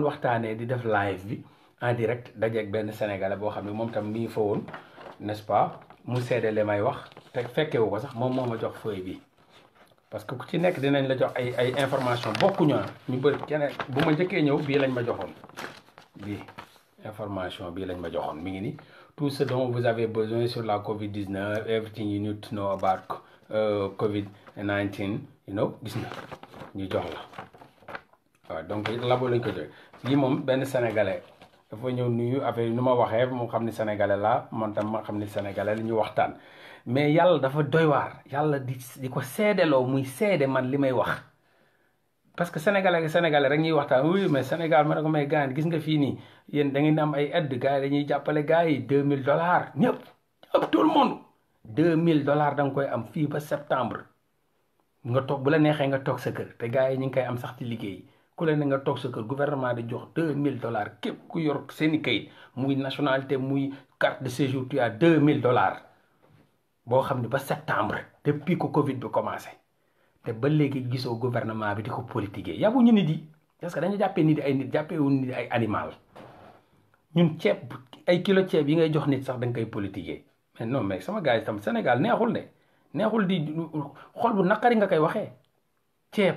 waxtaanee di def live bi en direct dajeeg benn sénégalais boo xam ne moom tam mi ngi fa woon n'est-ce pas mu seede li may wax te fekkewu ko sax moom moo ma jox feuille bi parce que ku ci nekk dinañ la jox ay information bokkuñu ñu bëri keneen bu ma njëkkee ñëw bii lañ ma joxoon bii information bii lañ ma joxoon mi ngi ni tout ce dont vous avez besoin sur la COVID-19 everything you need to know about COVID-19 gis na ñu jox la waaw donc labo lañ ko joxe lii moom benn sénégalais dafa ñëw nuyu affaire yi nu ma waxee moom xam ni sénégalais laa man tam ma xam ni sénégalais la ñu waxtaan mais yàlla dafa doy waar yàlla di ko seedeloo muy seede man li may wax parce que sénégalais rek ñuy waxtaan oui mais Sénégal ma ne ko may gars gis nga fii nii yéen da ngeen am ay aide gars yi dañuy jàppale gars yi $2000 ñëpp tout le monde $2000 da nga koy am fii ba septembre nga toog bu la neexee nga toog sa kër te gars yi ñu ngi koy am sax ci liggéey ku leen ne nga toog sa kër gouvernement di jox $2000 képp ku yor seeni kayit muy nationalité muy carte de séjour tu as $2000 boo xam ne ba septembre depuis que Covid bi commencé te ba léegi gisoo gouvernement bi di ko politiquer yabuñu nit yi parce que dañu jàppee nit ay nit jàppee wu nit ay animal ñun ceeb ay kilo ceeb yi ngay jox nit sax da nga koy politiquer mais non mais sama gars yi tam Sénégal neexul de neexul di xol bu naqari nga koy waxee ceeb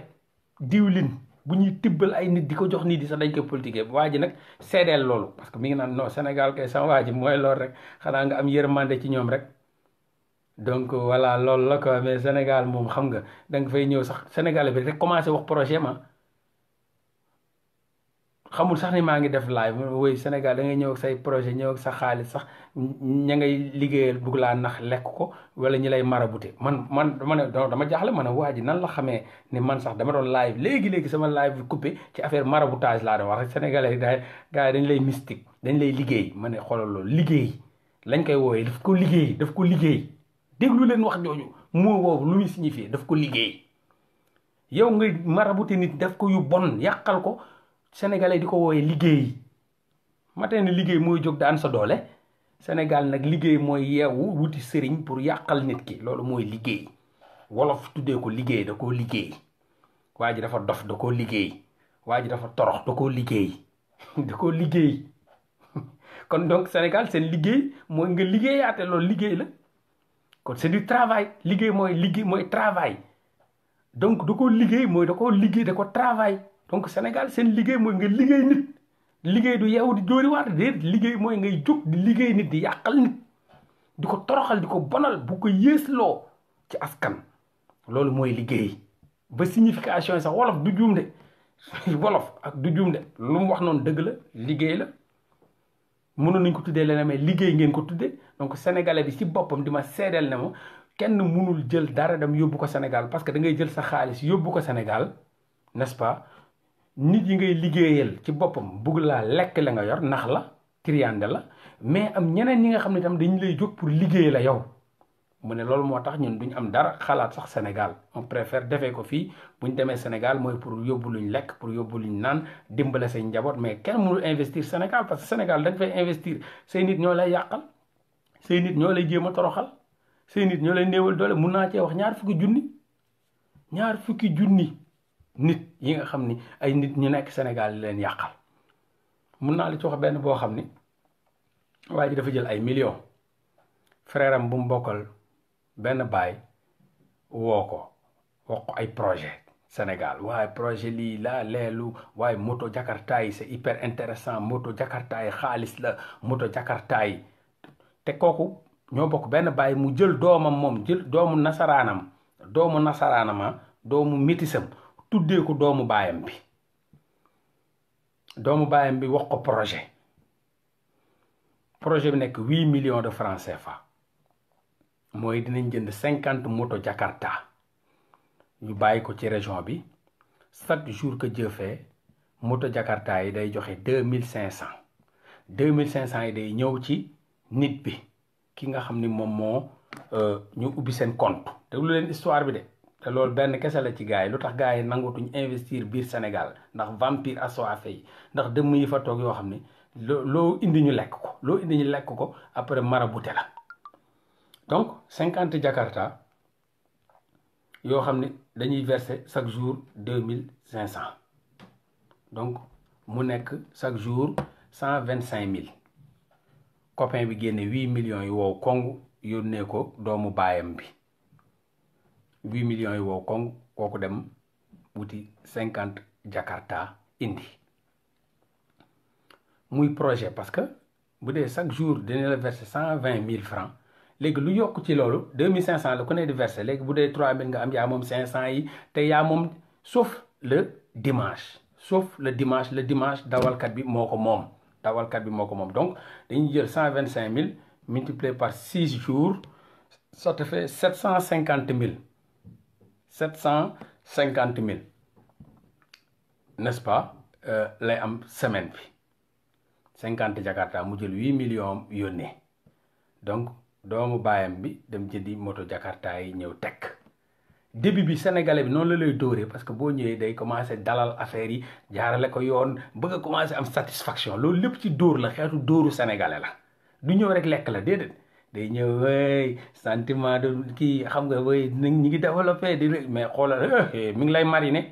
diwlin bu ñuy tibbal ay nit di ko jox nit di sax dañ koy politiquer waa ji nag seedeel loolu parce que mi ngi naan non Sénégal kay sama waa ji mooy loolu rek xanaa nga am yërmande ci ñoom rek donc voilà loolu la quoi mais Sénégal moom xam nga da nga fay ñëw sax Sénégal bi rek commencé wax projet ma xamul sax ni maa ngi def live woy Sénégal da ngay ñëw ak say projet ñëw ak sa xaalis sax ña ngay liggéeyal bugg laa nax lekk ko wala ñi lay marabouté man dama jaaxle ma ne waa ji nan la xamee ni man sax dama doon live léegi sama live bi coupé ci affaire maraboutage laa doon wax rek sénégalais yi daal gars yi dañ lay mystique dañ lay liggéey ma ne xoolal loolu liggéey lañ koy wooyee daf ko liggéey déglu leen wax jooju moo boobu lu muy signifié daf ko liggéey yow nga marabouté nit daf ko yu bon yàqal ko sénégalais di ko wooyee liggéey matee ne liggéey mooy jóg daan sa doole Sénégal nag liggéey mooy yeewu wuti sëriñ pour yàqal nit ki loolu mooy liggéey wolof tuddee ko liggéey da koo liggéey waa ji dafa dof da koo liggéey waa ji dafa torox da koo liggéey da koo liggéey kon donc Sénégal seen liggéey mooy nga liggéeyaate loolu liggéey la kon c'est du travail liggéey mooy travail donc da koo liggéey mooy da koo liggéey da ko travail donc Sénégal seen liggéey mooy nga liggéey nit liggéey du yeewu di jóori waat déet liggéey mooy ngay jóg di liggéey nit di yàqal nit di ko toroxal di ko bonal bu ko yéesloo ci askan loolu mooy liggéey ba signification yi sax wolof du juum de wolof ak du juum de lu mu wax noonu dëgg la liggéey la mënoon nañ ko tuddee leneen mais liggéey ngeen ko tuddee donc sénégalais bi ci boppam di ma seedeel ne ma kenn mënul jël dara dem yóbbu ko Sénégal parce que da ngay jël sa xaalis yóbbu ko Sénégal n'est-ce pas nit yi ngay liggéeyal ci boppam bugg laa lekk la nga yor nax la triande la mais am ñeneen ñi nga xam ne tam dañu lay jóg pour liggéey la yow mu ne loolu moo tax ñun duñ am dara xalaat sax Sénégal on préfère defee ko fii buñ demee Sénégal mooy pour yóbbu luñ lekk pour yóbbu luñ naan dimbale say njaboot mais kenn mënul investir Sénégal parce que Sénégal dañ fay investir say nit ñoo lay yàqal say nit ñoo lay jéem a toroxal say nit ñoo lay néewal doole mun naa cee wax ñaar fukki junni nit yi nga xam ni ay nit ñu nekk Sénégal li leen yàqal mun naa la ci wax benn boo xam ni waa ji dafa jël ay millions frère am bu mu bokkal benn baay woo ko wax ko ay projet Sénégal waaye projet lii laa leelu waaye moto Jakarta yi c'est hyper intéressant moto Jakarta yi xaalis la moto Jakarta yi te kooku ñoo bokk benn baay mu jël doomam moom jël doomu nasaraanama doomu métisam tuddee ko doomu baayam bi wax ko projet bi nekk 8 millions de francs CFA mooy dinañ jënd 50 moto Jakarta ñu bàyyi ko ci région bi chaque jour que Dieu fait moto Jakarta yi day joxe 2500 yi day ñëw ci nit bi ki nga xam ni moom moo ñu ubbi seen compte te lu leen histoire bi de te loolu benn kese la ci gars yi lu tax gars yi nangutuñ investir biir Sénégal ndax vampire assoiffé yi ndax dëmm yi fa toog yoo xam ne loo indi ñu lekk ko après marabouté la donc 50 Jakarta yoo xam ne dañuy verser chaque jour 2500 donc mu nekk chaque jour 125 000 copain bi génne 8 millions yi wow kong yónnee ko doomu baayam bi 8 millions yi wow kong kooku dem wuti 50 Jakarta indi muy projet parce que bu dee chaque jour dina la verser 120 000 francs léegi lu yokk ci loolu 2500 la ku ne di verser léegi bu dee 3000 nga am yaa moom 500 yi te yaa moom sauf le dimanche le dimanche dawalkat bi moo ko moom donc dañuy jël 125 000 multiplié par 6 jours ça te fait 750 000 n'est-ce pas lay am semaine bi 50 Jakarta mu jël 8 millions yónnee donc doomu baayam bi dem jëndi moto Jakarta yi ñëw teg début bi sénégalais bi noonu la lay dóoree parce que boo ñëwee day commencé dalal affaire yi jaarale ko yoon bëgg a commencé am satisfaction loolu lépp ci dóor la xeetu dóoru sénégalais la du ñëw rek lekk la déedéet day ñëw way sentiment de kii xam nga way ñi ngi développé di mais xoolal mi ngi lay mariner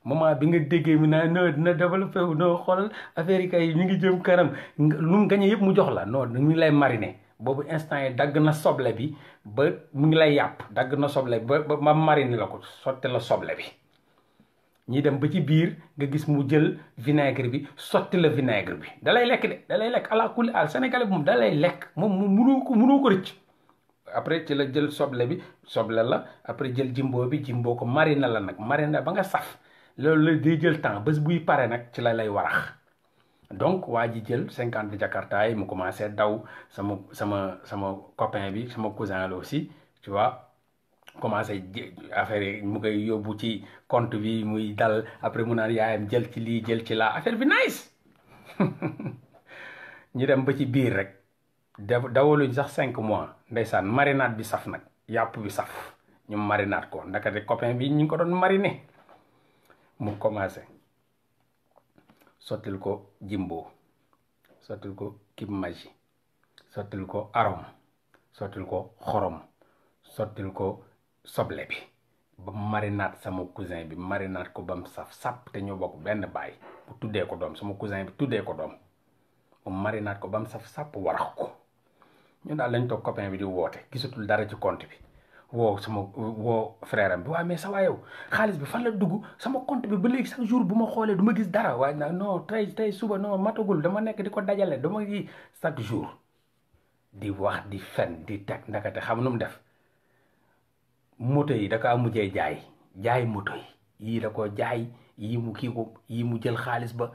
moment bi nga déggee mi naa no dina développé wu no xoolal affaire yi kay ñu ngi jëm kanam lu mu gañe yëpp mu jox la non mi ngi lay mariner boobu instant yi dagg na soble bi ba mu ngi lay yàpp dagg na soble ba ma mariner la ko sotti la soble bi ñi dem ba ci biir nga gis mu jël vinaigre bi sotti la vinaigre bi dalay lekk de dalay lekk ala kulli al sénégalais bi moom dalay lekk moom mënoo ko rëcc après ci la jël soble bi soble la après jël jimbo bi jimbo ko mariner la nag mariner ba nga saf loolu la day jël temps bés buy pare nag ci la lay warax donc waa ji jël 50 Jakarta yi mu commencé daw sama copain bi sama cousin la aussi tu vois commencé affaire yi mu koy yóbbu ci compte bi muy dal après mu naan yaayam jël ci lii jël ci laa affaire bi nice ñu dem ba ci biir rek dawaluñ sax 5 mois ndeysaan marinade bi saf nag yàpp bi saf ñu marinade ko ndakate copain bi ñu ngi ko doon mariner mu commencé sottil ko jimbo sottil ko kib maji sottil ko arôme sottil ko xorom sottil ko soble bi ba marinade sama cousin bi marinade ko ba mu saf sàpp te ñoo bokk benn baay bu tuddee ko doom sama cousin bi tuddee ko doom mu marinade ko ba mu saf sàpp warax ko ñu daal lañ toog copain bi di woote gisatul dara ci compte bi woo frère am bi waaw mais sa waa yow xaalis bi fan la dugg sama compte bi ba léegi chaque jour bu ma xoolee du ma gis dara waaye nag non tey suba non matagul dama nekk di ko dajale dama gi chaque jour di wax di fen di teg ndakate xam nu mu def moto yi da kaa mujjee jaay moto yi yii da ko jaay yii mu kii ko yii mu jël xaalis ba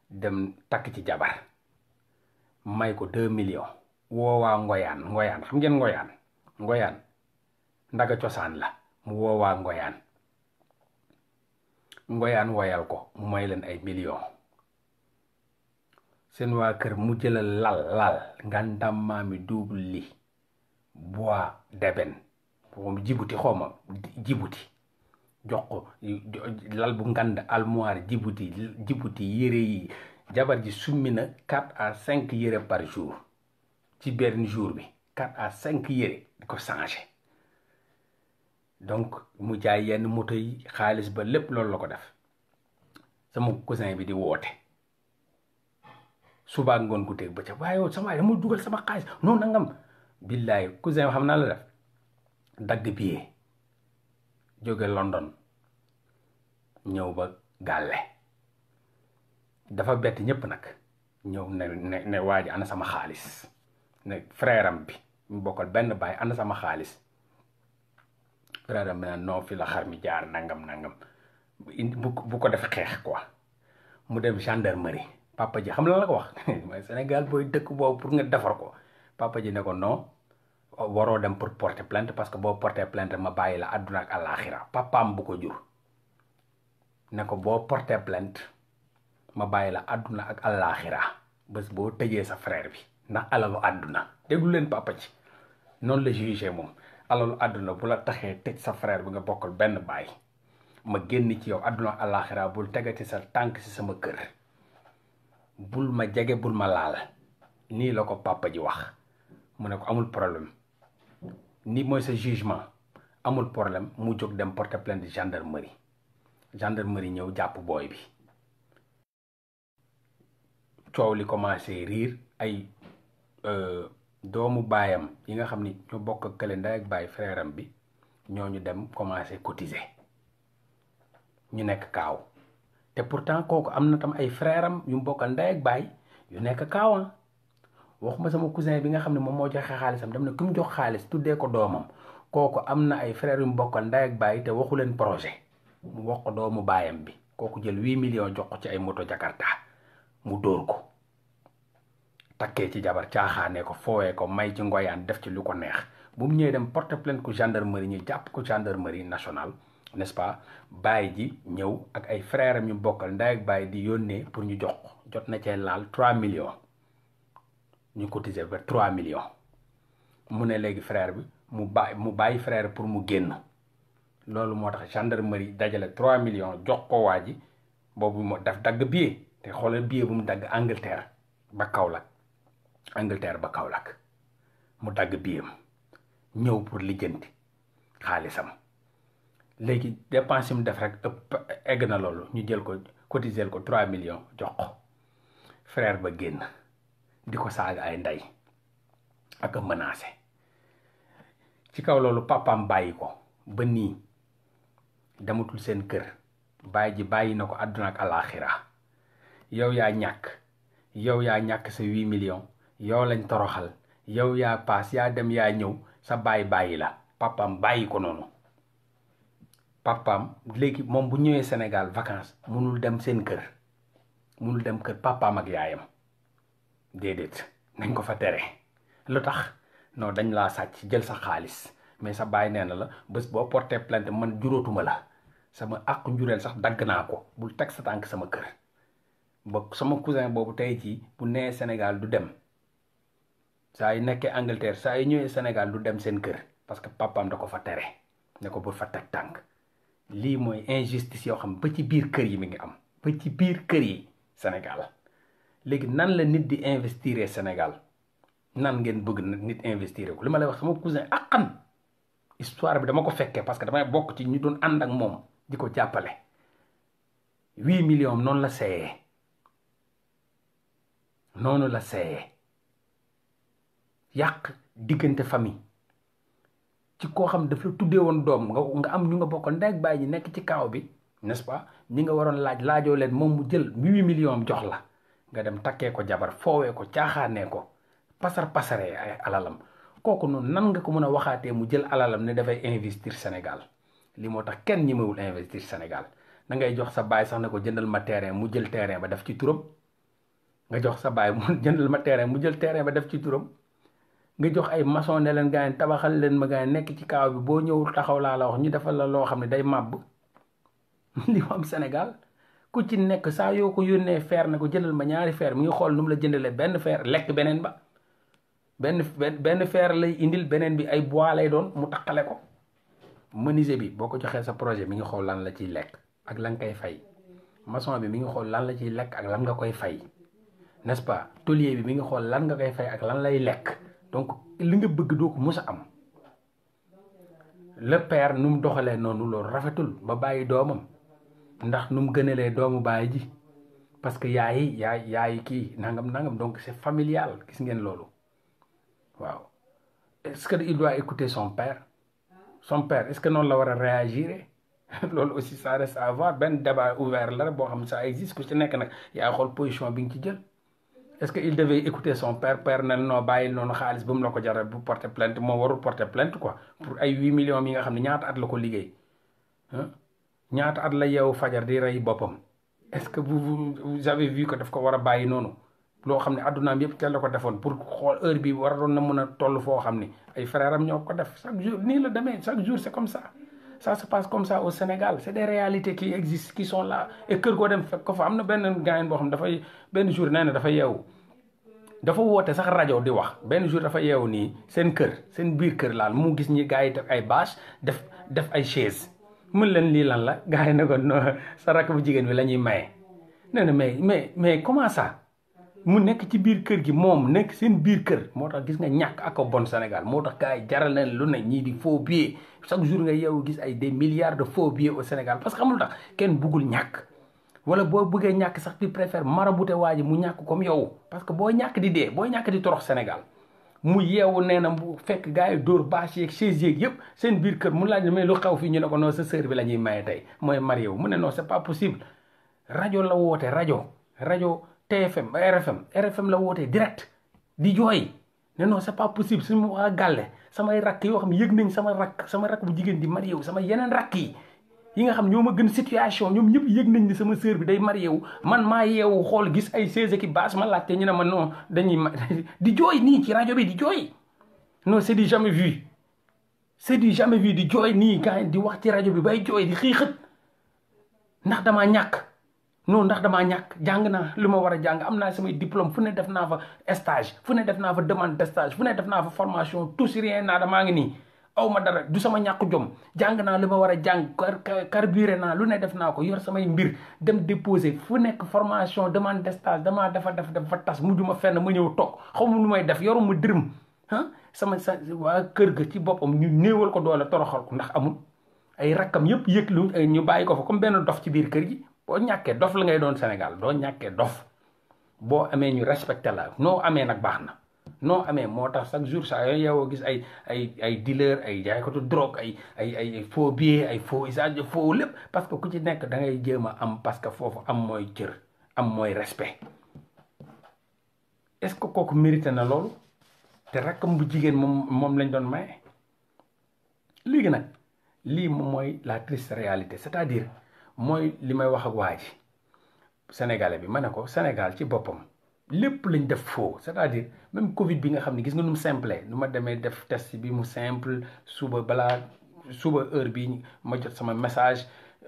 dem takk ci jabar may ko 2 millions woowaa ngoyaan xam ngeen ngoyaan ndaga cosaan la mu woowaa ngoyaan woyal ko mu may leen ay millions seen waa kër mu jëlal lal ngandam maami double li bois d'ébène moom jibuti jibuti jox ko lal bu ngand armoire jibuti yére yi jabar ji summi na 4 à 5 yére par jour ci benn jour bi 4 à 5 yére di ko changé donc mu jaay yenn moto yi xaalis ba lépp loolu la ko def sama cousin bi di woote suba ngoon ku teg ba ca waaye sama waay dama dugal sama xaalis non nangam billaay cousin xam naa la def dagg billet jóge London ñëw ba Gàlle dafa bett ñëpp nag ñëw ne waa ji ana sama xaalis ne frère am bi mu bokkal benn baay ana sama xaalis frère am bi naan non fi la xar mi jaar nangam bu ko def xeex quoi mu dem gendarmerie papa ji xam la ko wax mooy Sénégal booy dëkk boobu pour nga defar ko papa ji ne ko non waroo dem pour porter plainte parce que boo porter plainte ma bàyyi la àdduna ak àllaaxira papaam bu ko jur ne ko boo porter plainte ma bàyyi la àdduna ak àllaaxira bés boo tëjee sa frère bi ndax alalu àdduna déglu leen papa ji noonu la jugé moom alalu àdduna bu la taxee tëj sa frère bi nga bokkal benn baay ma génn ci yow àdduna ak àllaaxira bul tegati sa tànk si sama kër bul ma jege bul ma laal nii la ko papa ji wax mu ne ko amul problème ni mooy sa jugement amul problème mu jóg dem porter plainte gendarmerie ñëw jàpp booy bi coow li commencé riir ay doomu baayam yi nga xam ni ñu bokk ak kële ndey ak baay frère am bi ñooñu dem commencé cotiser ñu nekk kaaw te pourtant kooku am na tam ay frère am yu bokkal ndey ak baay yu nekk kaawan waxuma sama cousin bi nga xam ne moom moo joxe xaalisam dem na ki mu jox xaalis tuddee ko doomam kooku am na ay frère yu bokkal ndey ak baay te waxu leen projet mu wax ko doomu baayam bi kooku jël 8 millions jox ko ci ay moto Jakarta mu dóor ko takkee ci jabar caaxaanee ko foowee ko may ci ngoyaan def ci lu ko neex bu mu ñëwee dem porter plainte ko gendarmerie ñu jàpp ko gendarmerie nationale n'est-ce pas baay ji ñëw ak ay frère am ñu bokkal ndey ak baay di yónnee pour ñu jox ko jot na cee laal 3 millions ñu cotiser ba 3 millions mu ne léegi frère bi mu bàyyi frère pour mu génn loolu moo tax gendarmerie dajale 3 millions jox ko waa ji boobu moo daf dagg billet te xoolal billet bu mu dagg Angleterre ba Kaolack mu dagg biyam ñëw pour lijjanti xaalisam léegi dépense mu def rek ëpp egg na loolu ñu jël ko cotiser ko 3 millions jox ko frère ba génn di ko saaga ay ndey ak a menacé ci kaw loolu papaam bàyyi ko ba nii dematul seen kër bàyyi ji bàyyi na ko àdduna ak alaaxira yow yaa ñàkk sa 8 millions yow lañ toroxal yow yaa paas yaa dem yaa ñëw sa bàyyi la papaam bàyyi ko noonu papaam léegi moom bu ñëwee Sénégal vacances munul dem seen kër munul dem kër papaam ak yaayam déedéet nañ ko fa tere lu tax non dañ laa sàcc jël sa xaalis mais sa baay nee na la bés boo porté plainte man juróotuma la sama àqu njureel sax dagg naa ko bul teg sa tànk sama kër ba sama cousin boobu tey jii bu nee Sénégal du dem saa yu nekkee Angleterre saa yu ñëwee Sénégal du dem seen kër parce que papaam da ko fa tere ne ko bul fa teg tànk lii mooy injustice yoo xam ba ci biir kër yi mi ngi am ba ci biir kër yi Sénégal léegi nan la nit di investir Sénégal nan ngeen bëgg nit investir ko li ma lay wax sama cousin akkan histoire bi dama ko fekkee parce que damay bokk ci ñu doon ànd ak moom di ko jàppale 8 millions noonu la seeyee yàq diggante famille ci koo xam daf la tuddee woon doom nga am ñu nga bokk ndey ak baay ñi nekk ci kaaw bi n'est-ce pas ñi nga waroon laajoo leen moom mu jël 8 millions jox la nga dem takkee ko jabar foowee ko caaxaanee ko pasaree ay alalam kooku noonu nan nga ko mën a waxaatee mu jël alalam ne dafay investir Sénégal li moo tax kenn ñemewul investir Sénégal da ngay jox sa baay sax ne ko jëndal ma terrain mu jël terrain ba def ci turam nga jox sa baay mu jëndal ma terrain mu jël terrain ba def ci turam nga jox ay maçon ne leen gaa yi tabaxal leen ma gaa yi nekk ci kaaw bi boo ñëwul taxaw laa la wax ñu defal la loo xam ne day màbb li mu am Sénégal ku ci nekk saa yoo ko yónnee fer ne ko jëndal ma ñaari fer mi ngi xool nu mu la jëndalee benn fer lekk beneen ba benn fer lay indil beneen bi ay bois lay doon mu taqale ko menuisier bi boo ko joxee sa projet mi ngi xool lan la ciy lekk ak lan koy fay maçon bi mi ngi xool lan la ciy lekk ak lan nga koy fay n'est-ce pas tôlier bi mi ngi xool lan nga koy fay ak lan lay lekk donc li nga bëgg doo ko mës a am le père nu mu doxalee noonu loolu rafetul ba bàyyi doomam ndax nu mu gënalee doomu baay ji parce que yaay kii nangam donc c'est familial gis ngeen loolu waaw est-ce que il doit écouter son père est-ce que noonu la war a réagir loolu aussi ça reste à voir benn débat ouvert la rek boo xam ne ça existe ku ci nekk nag yaa xool position bi nga ci jël est-ce que il devait écouter son père na noo bàyyi noonu xaalis ba mu la ko jaral bu porter plainte moo warul porter plainte quoi pour ay 8 millions yi nga xam ne ñaata at la ko liggéey ñaata at la yeewu fajar di rey boppam est-ce que vous avez vu que daf ko war a bàyyi noonu loo xam ne addunaam yëpp teel la ko defoon pour xool heure bi waroon na mën a toll foo xam ni ay frères am ñoo ko def chaque jour nii la demee chaque jour c'est comme ça se passe comme ça au Sénégal c'est des réalités qui existent qui sont là et kër goo dem fekk ko fa am na benn gaayen boo xam dafay benn jour nee na dafa yeewu dafa woote sax rajo di wax benn jour dafa yeewu nii seen biir kër laal mu gis ñi gars yi def ay bâche def ay chaise mën leen lii lan la gars yi ne ko no sa rakk bu jigéen bi la ñuy maye nee na mais comment ça mu nekk ci biir kër gi moom nekk seen biir kër moo tax gis nga ñàkk ak bon Sénégal moo tax gars yi jaral na lu ne ñii di faux billets chaque jour nga yeewu gis ay des milliards de faux billets au Sénégal parce que xamul tax kenn buggul ñàkk wala boo bëggee ñàkk sax tu préfères marabouté waa ji mu ñàkk comme yow parce que boo ñàkk di dee boo ñàkk di torox Sénégal mu yeewu nee na bu fekk gars yi dóor bâche yeeg chaise yeeg yëpp seen biir kër mu laaj ne mais lu xew fii ñu ne ko non sa sœur bi la ñuy maye tey mooy marié wu mu ne non c'est pas possible rajo la woote rajo TFM RFM la wootee direct di jooy ne non c'est pas possible suñu waa gàlle samay rakk yoo xam ne yëg nañ sama rakk bu jigéen di marié wu sama yeneen rakk yi nga xam ñoo ma gën situation ñoom ñëpp yëg nañ ni sama sœur bi day marié wu man maa yeewu xool gis ay chaise ki bâche ma laajte ñu ne ma non dañuy di jooy nii ci rajo bi di jooy non c'est du jamais vu di jooy nii gars di wax ci rajo bi bay jooy di xiixat ndax damaa ñàkk jàng naa lu ma war a jàng am naa samay diplôme fu ne def naa fa stage fu ne def naa fa demande de stage fu ne def naa fa formation tout si rien naa damaa ngi nii aw ma dara du sama ñàkk jom jàng naa li ma war a jàng carburé naa lu ne def naa ko yor samay mbir dem déposer fu nekk formation demande de stage damaa dafa tas mujj ma fenn ma ñëw toog xaw ma nu may def yoruma dërëm sama waa kër ga ci boppam ñu néewal ko doole toroxal ko ndax amul ay rakkam yëpp yëg lu ñu bàyyi ko fa comme benn dof ci biir kër gi boo ñàkkee dof la ngay doon Sénégal doo ñàkkee dof boo amee ñu respecté la noo amee nag baax na noo amee moo tax chaque jour saa yooyu yow gis ay dealer ay jaaykatu drogue ay faux billets ay faux usage de faux lépp parce que ku ci nekk da ngay jéem a am parce que foofu am mooy cër am mooy respect est-ce que kooku mérité na loolu te rakkam bu jigéen moom lañ doon maye léegi nag lii moom mooy la triste réalité c'est-à-dire mooy li may wax ak waa ji sénégalais bi ma ne ko Sénégal ci boppam lépp lañ def faux c'est-à-dire même Covid bi nga xam ne gis nga nu mu simple nu ma demee def test bi mu simple suba heure bi ma jot sama message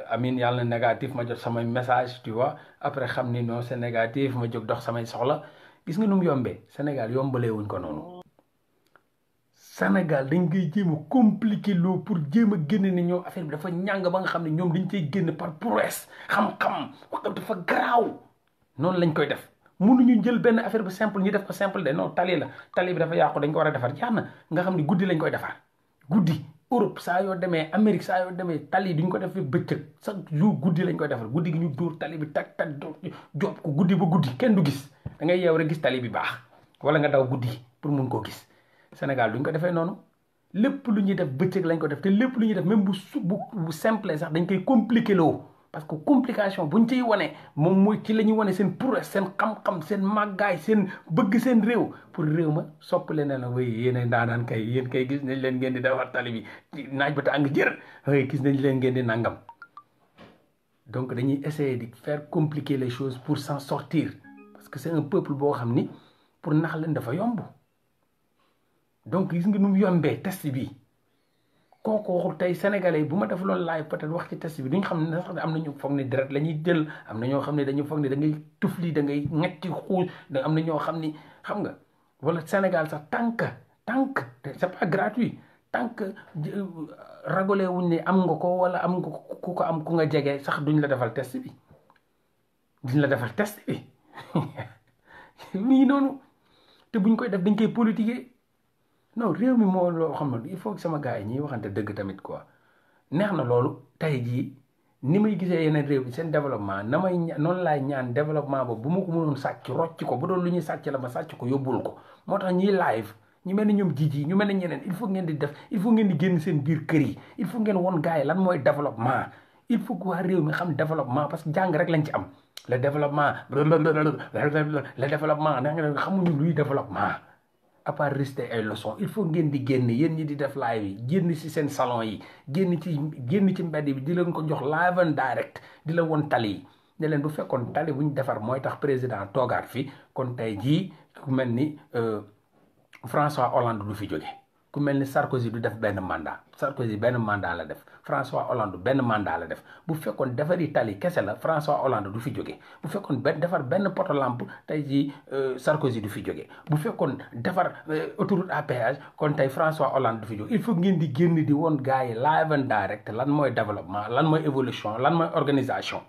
amin yàlla na négatif ma jot samay message tu vois après xam ni non c'est négatif ma jóg dox samay soxla gis nga nu mu yombee Sénégal yombalee wuñ ko noonu Sénégal dañ koy jéem a compliqué loo pour jéem a génne ni ñoom affaire bi dafa ñàng ba nga xam ne ñoom dañ cay génn par prouesse xam-xam wax dafa garaaw noonu lañ koy def mënuñu jël benn affaire bu simple ñu def ko simple de non tali bi dafa yàqu dañ ko war a defar jeex na nga xam ne guddi lañ koy defar guddi Europe saa yoo demee Amérique saa yoo demee tali duñ ko def fi bëccëg chaque jour guddi lañ koy defar guddi gi ñu dóor tali bi tak job ko guddi ba guddi kenn du gis da ngay yeew rek gis tali bi baax wala nga daw guddi pour mun koo gis Sénégal duñ ko defee noonu lépp lu ñuy def bëccëg lañ ko def te lépp lu ñuy def même bu simple sax dañ koy compliqué loo parce que complication buñ ciy wane moom mooy ci la ñuy wane seen prouesse seen xam-xam seen màggaay seen bëgg seen réew pour réew ma sopp leen na way yéen a ndaanaan kay yéen kay gis nañ leen ngeen di defar tali bi naaj ba tàng jër way gis nañ leen ngeen di nangam donc dañuy essayer di faire compliquer les choses pour s'en sortir parce que c'est un peuple boo xam ni pour nax leen dafa yomb donc gis nga nu mu yombee test bi kooku waxul tey sénégalais bu ma def loolu laay peut-être wax ci test bi duñ xam ne sax am na ñu foog ne deret la ñuy jël am na ñoo xam ne dañu foog ne da ngay tufli da ngay ñetti xuus am na ñoo xam ni xam nga wala Sénégal sax tant que c'est pas gratuit tant que ragolé wuñ ne am nga ko wala am nga ku ko am ku nga jege sax duñ la defal test bi nii noonu te buñ koy def dañ koy politiquer non réew mi moo loo xam ne il faut que sama gars yi ñuy waxante dëgg tamit quoi neex na loolu tey jii ni may gisee yeneen réew bi seen développement noonu laay ñaan développement boobu bu ma ko mënoon sàcc rocc ko bu doon lu ñuy sàcc la ma sàcc ko yóbbul ko moo tax ñiy live ñu mel ni ñoom jiji ñu mel ni ñeneen il faut ngeen di def il faut ngeen di génn seen biir kër yi il faut ngeen won gars yi lan mooy développement il faut que waa réew mi xam développement parce que jàng rek lañ ci am le développement da nga xamuñu luy développement à part rester ay leçons il faut ngeen di génn yéen ñi di def live yi génn ci seen salon yi génn ci mbedd bi di leen ko jox live and direct di la won tali yi ne leen bu fekkoon tali bu ñu defar mooy tax président toogaat fi kon tey jii ku mel ni François Hollande du fi jóge ku mel ni Sarkozy du def benn mandat Sarkozy benn mandat la def François Hollande benn mandat la def bu fekkoon defari tali kese la François Hollande du fi jóge bu fekkoon defar benn poto lampe tey jii Sarkozy du fi jóge bu fekkoon defar autoroute à péage kon tey François Hollande du fi jóge il faut ngeen di génn di woon gars yi live and direct lan mooy développement lan mooy évolution lan mooy organisation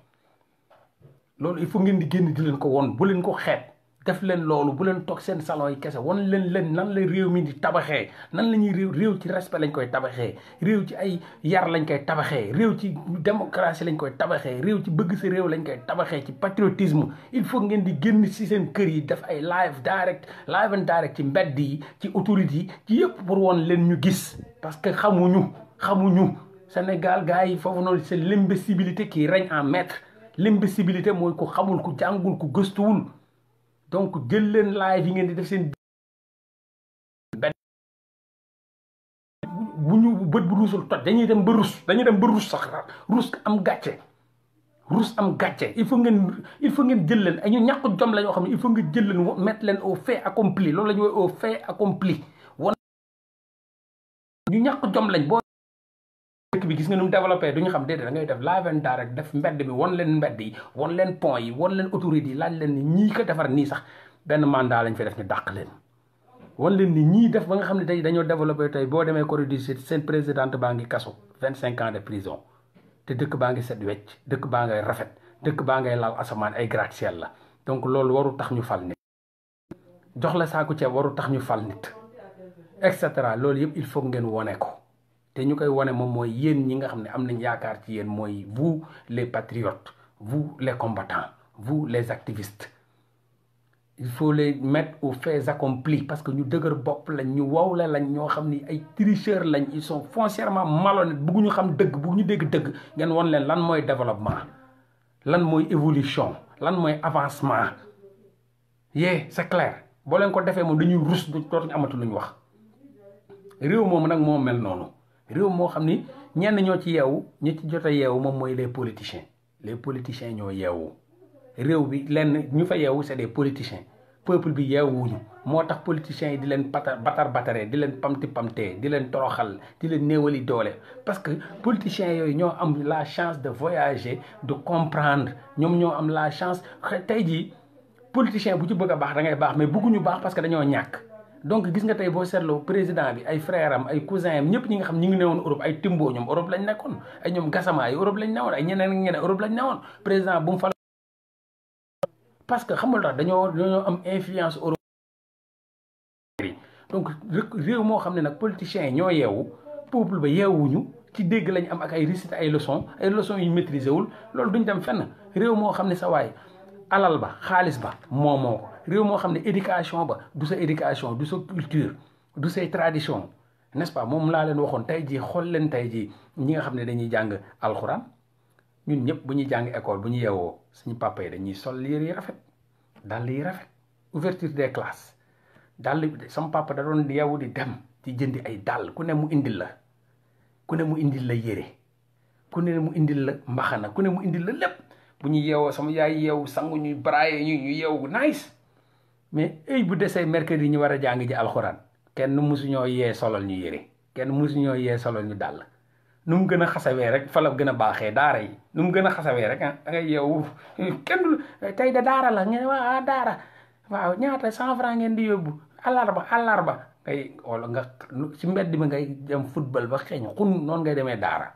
loolu il faut ngeen di génn di leen ko woon bu leen ko xeeb def leen loolu bu leen toog seen salon yi kese wan leen nan la réew mi di tabaxee nan la ñuy réew ci respect lañ koy tabaxee réew ci ay yar lañ koy tabaxee réew ci démocratie lañ koy tabaxee réew ci bëgg sa réew lañ koy tabaxee ci patriotisme. Il faut ngeen di génn si seen kër yi def ay live and direct ci mbedd yi ci autorité yi ci yëpp pour woon leen ñu gis parce que xamuñu Sénégal gars yi foofu noonu c'est l'imbécibilité qui règne en maître. L'imbécibilité mooy ku xamul ku jàngul ku gëstuwul donc jël leen live yi ngeen di def seen bu ñu bët bu ruusul toj dañuy dem ba rus sax rus am gàcce il faut ngeen jël leen ay ñu ñàkk jom la ñoo xam ne il faut nga jël leen mettre leen au fait accompli loolu la ñu woy au fait accompli wan ñu ñàkk jom lañ boo dëkk bi gis nga nu mu développé du ñu xam déedéet da ngay def live and direct def mbedd mi wan leen mbedd yi wan leen pont yi wan leen autorité yi laaj leen ni ñii ko defar nii sax benn mandat lañ fi def ñu dàq leen wan leen ni ñii def ba nga xam ne tey dañoo développé tey boo demee Corée du Sud seen présidente baa ngi kaso 25 ans de prison te dëkk baa ngi set wecc dëkk baa ngay rafet dëkk baa ngay laal asamaan ay gratte-ciel la donc loolu waru tax ñu fal nit jox la saaku ceeb waru tax ñu fal nit et cetera loolu yëpp il faut ngeen wone ko te ñu koy wone moom mooy yéen ñi nga xam ne am nañ yaakaar ci yéen mooy vous les patriotes vous les combattants vous les activistes il faut les mettre aux faits accomplis parce que ñu dëgër bopp lañ ñu wowle lañ ñoo xam ni ay tricheurs lañ ils sont foncièrement malhonnêtes bëgguñu xam dëgg bëgguñu dégg dëgg ngeen won leen lan mooy développement lan mooy évolution lan mooy avancement c'est clair boo leen ko defee moom dañuy rus dootuñu amatu lu ñu wax réew moom nag moo mel noonu réew moo xam ni ñenn ñoo ci yeewu ñi ci jot a yeewu moom mooy les politiciens ñoo yeewu réew bi lenn ñu fa yeewu c'est des politiciens peuple bi yeewuñu moo tax politiciens yi di leen bataree di leen pamtee di leen toroxal di leen néewali doole parce que politiciens yooyu ñoo am la chance de voyager de comprendre ñoom ñoo am la chance tey jii politicien bu ci bëgg a baax da ngay baax mais bëgguñu baax parce que dañoo ñàkk donc gis nga tey boo seetloo président bi ay frère am ay cousin am ñëpp ñi nga xam ñi ngi newoon Europe ay Timbo ñoom Europe lañ nekkoon ay ñoom Gassama ay Europe lañ newoon ay ñeneen Europe lañ newoon président bu mu fa parce que xamul tax dañoo am influence Europe donc réew moo xam ne nag politiciens yi ñoo yeewu peuple ba yeewuñu ci dégg lañ am ak ay récits ay leçons yu ñu maîtriser wul loolu duñ dem fenn réew moo xam ne sa waay alal ba xaalis ba moomoo ko réew moo xam ne éducation ba du sa éducation du sa culture du say tradition n'est-ce pas moom laa leen waxoon tey jii xool leen tey jii ñi nga xam ne dañuy jàng alxuraan ñun ñëpp bu ñuy jàng école bu ñu yeewoo suñu papa yi dañuy sol yére yi rafet dàll yi rafet ouverture des classes dàll sama papa da doon yeewu di dem ci jëndi ay dàll ku ne mu indil la yére ku ne mu indil la mbaxana ku ne mu indil la lépp bu ñu yeewoo sama yaay yeewu sangu ñuy braaye ñu yeewu nice mais ay bu desee mercredi ñu war a jàng ji alxuraan kenn musuñoo yee solal ñu yére kenn musuñoo yee solal ñu dàll nu mu gën a xasawee rek fa la gën a baaxee daara yi nu mu gën a xasawee rek da ngay yeewu kenn du tey de daara la ngeen waa daara waaw ñaata 100 francs ngeen di yóbbu àllarba ngay wala nga ci mbedd mi ngay dem football ba xeeñ xun noonu ngay demee daara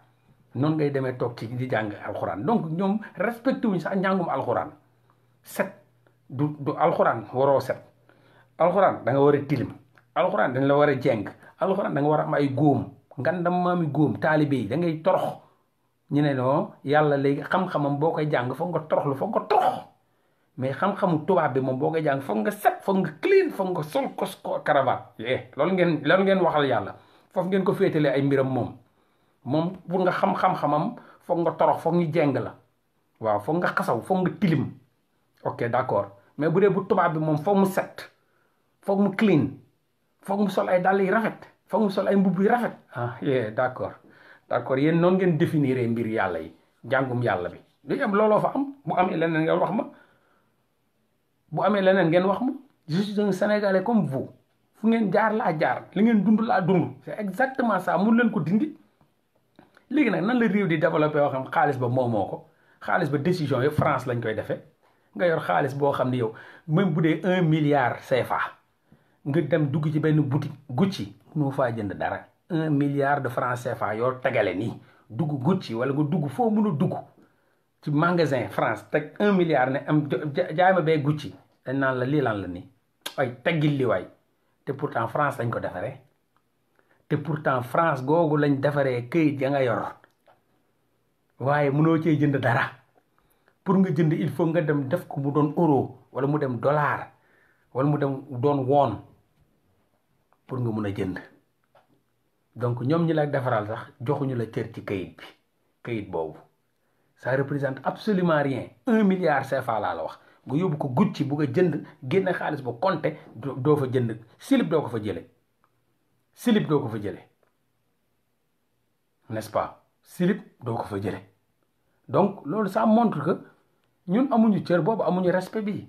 noonu ngay demee toog ci di jàng alxuraan donc ñoom respecté wuñ sax njàngum alxuraan set du alxuraan waroo set alxuraan da nga war a tilim alxuraan dañ la war a jeng alxuraan da nga war a am ay góom ngandam maami góom taalibe yi da ngay torox ñu ne non yàlla léegi xam-xamam boo koy jàng foog nga toroxlu foog nga torox mais xam-xamu tubaab bi moom boo koy jàng foog nga set foog nga clean foog nga sol ko cravate loolu ngeen waxal yàlla foofu ngeen ko féetalee ay mbiram moom pour nga xam-xam-xamam foog nga torox foog ñu jeng la waaw foog nga xasaw foog nga tilim ok d'accord mais bu dee bu tubaab bi moom foog mu set foog mu clean foog mu sol ay dàll yi rafet foog mu sol ay mbubb yi rafet d'accord yéen noonu ngeen définir mbir yàlla yi jàngum yàlla bi du am looloo fa am bu amee leneen ngeen wax ma je suis un Sénégalais comme vous fu ngeen jaar laa jaar li ngeen dund laa dund c'est exactement ça mun leen ko dindi léegi nag nan la réew di développé yoo xam xaalis ba moomoo ko xaalis ba décision yëpp France lañ koy defee nga yor xaalis boo xam ne yow même bu dee 1 milliard CFA nga dem dugg ci benn boutique Gucci noo faa jënd dara 1 milliard de francs CFA yoo tegale nii dugg Gucci wala nga dugg foo mun a dugg ci magasin France teg 1 milliard ne am jaay ma bee Gucci dañ naan la lii lan la nii ay teggil li waay te pourtant France lañ ko defaree te pourtant France googu lañ defaree këyit ya nga yor waaye mënoo cee jënd dara pour nga jënd il faut nga dem def ko mu doon euro wala mu dem dollar wala mu dem doon woon pour nga mun a jënd donc ñoom ñi la defaral sax joxuñu la cër ci këyit bi këyit boobu ça représente absolument rien 1 milliard CFA laa la wax nga yóbbu ko Gucci bu nga jënd génne xaalis ba compté doo fa jënd slip doo ko fa jële slip doo ko fa jële n'est-ce pas slip doo ko fa jële donc loolu ça montre que ñun amuñu cër boobu amuñu respect bi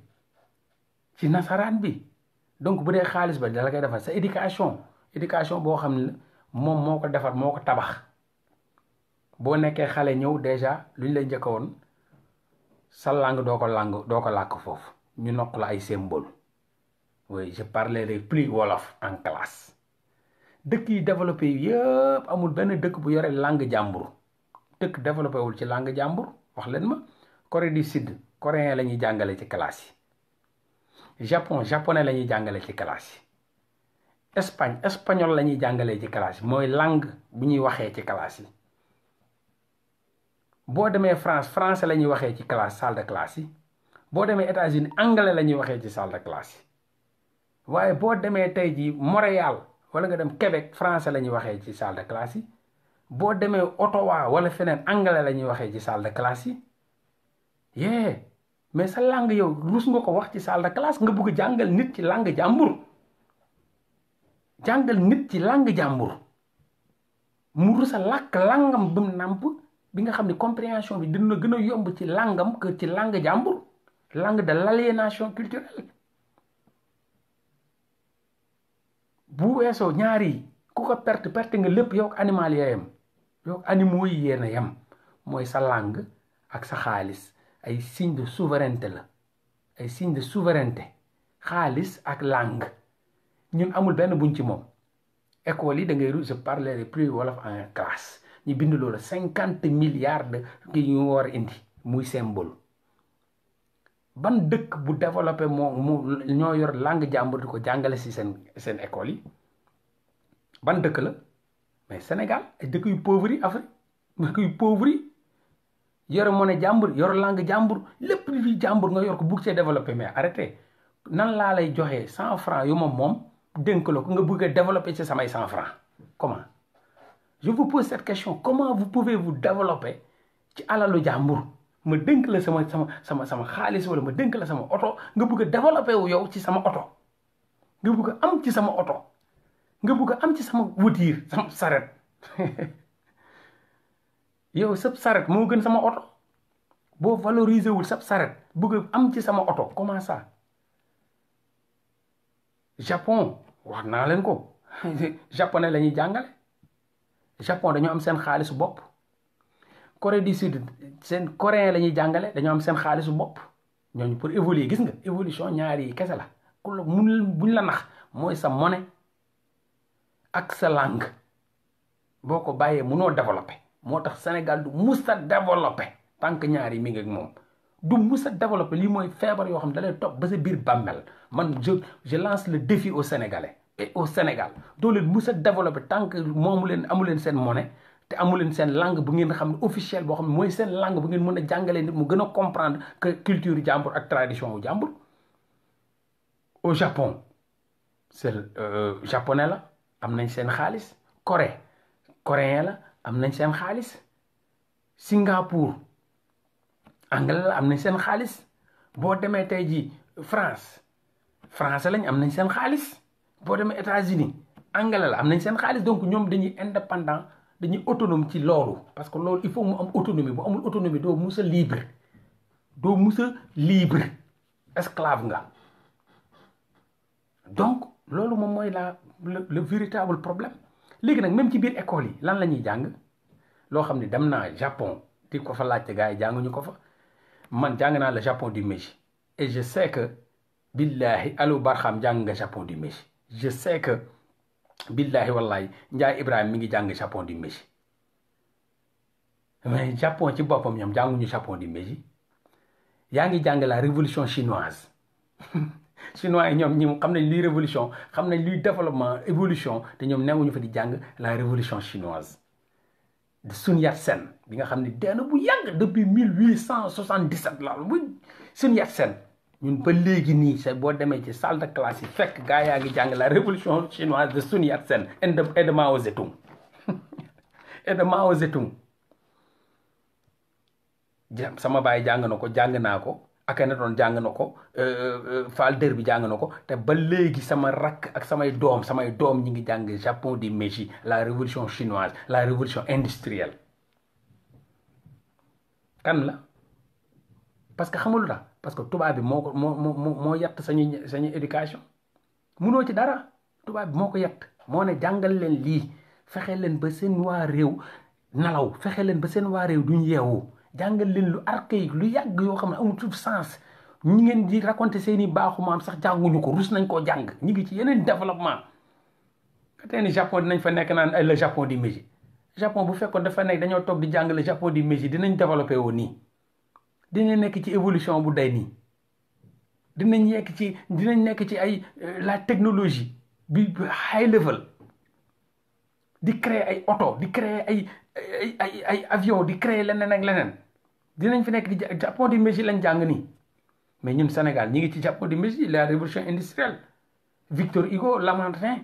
ci nasaraan bi donc bu dee xaalis ba dala koy defar sa éducation boo xam ne moom moo ko defar moo ko tabax boo nekkee xale ñëw déjà lu ñu lay njëkk woon sa langue doo ko làkk foofu ñu nokk la ay symbole oui je parlerai plus wolof en classe dëkk yi développé yi yëpp amul benn dëkk bu yore langue jàmbur dëkk développé wul ci langue jàmbur wax leen ma Corée du Sud coréen la ñuy jàngale ci classe yi japonais la ñuy jàngale ci classe yi espagnol la ñuy jàngalee ci classe yi mooy langue bu ñuy waxee ci classe yi boo demee France français la ñuy waxee ci salle de classe yi boo demee États-Unis anglais la ñuy waxee ci salle de classe yi waaye boo demee tey jii Montréal wala nga dem Québec français la ñuy waxee ci salle de classe yi boo demee Ottawa wala feneen anglais la ñuy waxee ci salle de classe yi mais sa langue yow rus nga ko wax ci salle de classe nga bëgg jàngal nit ci langue jàmbur mu rus a làkk langam bi mu nàmp bi nga xam ne compréhension bi dina gën a yomb ci langam que ci langue jàmbur langue de l'aliénation culturelle bu weesoo ñaari ku ko perte nga lépp yow ak animal ya yem yow ak animaux yi yéen a yem mooy sa langue ak sa xaalis ay signe de souveraineté la ay signe de souveraineté xaalis ak langue ñun amul benn buñ ci moom école yi da ngay je parlerai plus wolof en classe ñu bind loolu 50 milliards de ki ñu war a indi muy symbole ban dëkk bu développé moo ñoo yor langue jàmbur di ko jàngale si seen école yi ban dëkk la mais Sénégal ay dëkk yu pauvre yi Afrique dëkk yu pauvre yi yor monnaie jàmbur yor langue jàmbur lépp li fi jàmbur nga yor ko bugg cee développé mais arrêté nan laa lay joxee 100 francs yu moom dénk la ko nga bëgg a développé ci samay 100 francs comment je vous pose cette question comment vous pouvez vous développer ci alalu jàmbur ma dénk la sama xaalis wala ma dénk la sama oto nga bëgg a développé wu yow ci sama oto nga bëgg a am ci sama oto nga bëgg a am ci sama voiture sama saret yow sab saret moo gën sama oto boo valoriser wul sab saret bëgg a am ci sama oto comment ça Japon wax naa leen ko japonais la ñuy jàngale Japon dañoo am seen xaalisu bopp Corée du Sud seen coréen la ñuy jàngale dañoo am seen xaalisu bopp ñooñu pour évoluer gis nga évolution ñaari yi kese la ku la buñ la nax mooy sa monnaie ak sa langue boo ko bàyyee munoo développé moo tax Sénégal du mus a développé tant que ñaari mi ngi ak moom du mus a développé lii mooy feebar yoo xam ne da lay topp ba sa biir bàmmel man je lance le défi au Sénégalais et au Sénégal doo leen mus a développé tant que amu leen seen monnaie te amu leen seen langue bu ngeen xam ne officielle boo xam ne mooy seen langue bu ngeen mën a jàngalee nit mu gën a comprendre que culture jàmbur ak tradition wu jàmbur. Au Japon c'est japonais la am nañ seen xaalis coréen la am nañ seen xaalis Singapour anglais la am nañ seen xaalis boo demee tey jii français lañ am nañ seen xaalis boo demee États-Unis anglais la am nañ seen xaalis donc ñoom dañuy indépendant dañuy autonome ci loolu parce que loolu il faut mu am autonomie bu amul autonomie doo mus a libre esclave nga donc loolu moom mooy le véritable problème léegi nag même ci biir école yi lan la ñuy jàng loo xam ne dem naa Japon di ko fa laajte gars yi jànguñu ko fa man jàng naa le Japon du Meiji et je sais que billahi Alou Barham jàng nga Japon du Meiji je sais que billahi wallahi Ndiaye Ibrahima mi ngi jàng Japon du Meiji mais Japon ci boppam ñoom jànguñu Japon du Meiji yaa ngi jàng la révolution chinoise chinois yi ñoom ñi xam nañ luy révolution xam nañ luy développement évolution te ñoom newuñu fa di jàng la révolution chinoise de Sun Yat-sen bi nga xam ne dee na bu yàgg depuis 1877 la bu Sun Yat-sen ñun ba léegi nii c'est boo demee ci salle de classe yi fekk gaa yaa ngi jàng la révolution chinoise de Sun Yat-sen et de Mao Zedong et de Mao Zedong sama baay jàng na ko jàng naa ko Akhenaton jàng na ko Fall Der bi jàng na ko te ba léegi sama rakk ak samay doom ñi ngi jàng Japon di Meiji la révolution chinoise la révolution industrielle kan la parce que xamul tax parce que tubaab bi moo yatt sañu éducation munoo ci dara tubaab bi moo ko yatt moo ne jàngal leen lii fexe leen ba seen waa réew nalaw fexe leen ba seen waa réew duñ yeewu jàngal leen lu archaïque lu yàgg yoo xam ne amul tout sens ñi ngeen di raconter seeni baaxu maam sax jànguñu ko rus nañ koo jàng ñi ngi ci yeneen développement tey ni Japon dinañ fa nekk naan ay le Japon di Meiji Japon bu fekkoon dafa nekk dañoo toog di jàng le Japon di Meiji dinañ développé woon nii dinañ nekk ci évolution bu day nii dinañ nekk ci ay la technologie bi high level di créer ay oto di créer ay avion di créer leneen ak leneen dinañ fi nekk di Japon di Meiji lañ jàng nii mais ñun Sénégal ñi ngi ci Japon di Meiji la révolution industrielle Victor Hugo Lamartine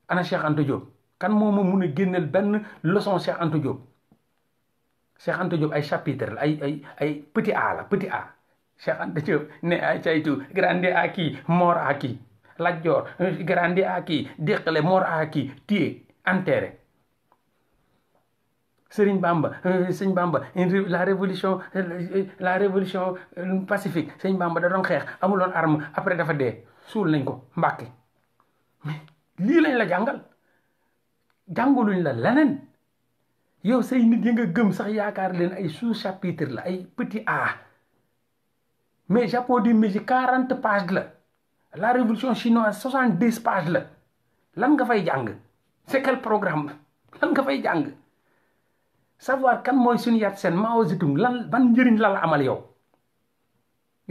ana Cheikh Anta Diop kan moo ma mun a génneel benn leçon Cheikh Anta Diop ay chapitre la ay petit a la petit a Cheikh Anta Diop ne ay caytu grandi à qui mort à qui Lat Dior grandi à qui déqale mort à qui tué enterré Serigne Bamba Serigne Bamba la révolution pacifique Serigne Bamba da doon xeex amuloon arme après dafa dee suul nañ ko Mbàkke mais lii lañ la jàngal jàngaluñ la leneen yow say nit yi nga gëm sax yaakaar leen ay sous-chapitre la ay petit a mais Japon di Meiji 40 pages la révolution chinoise 70 pages la lan nga fay jàng c'est quel programme lan nga fay jàng savoir kan mooy Sun Yat-sen Mao Zedong lan ban njëriñ la amal yow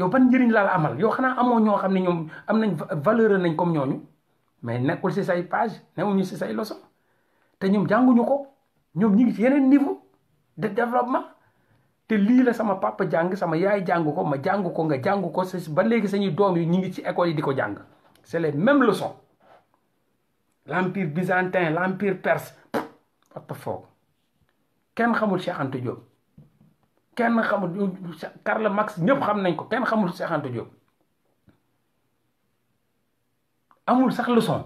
ban njëriñ la amal yow xanaa amoo ñoo xam ne ñoom am nañ valeur nañ comme ñooñu mais nekkul si say page newuñu si say leçon te ñoom jànguñu ko ñoom ñi ngi ci yeneen niveau de développement te lii la sama papa jàng sama yaay jàng ko ma jàng ko nga jàng ko ba léegi sañuy doom yi ñi ngi ci école yi di ko jàng c'est les mêmes leçons l'empire byzantin l'empire perse what the fuck kenn xamul Cheikh Anta Diop kenn xamul Karl Marx ñëpp xam nañ ko kenn xamul Cheikh Anta Diop amul sax leçon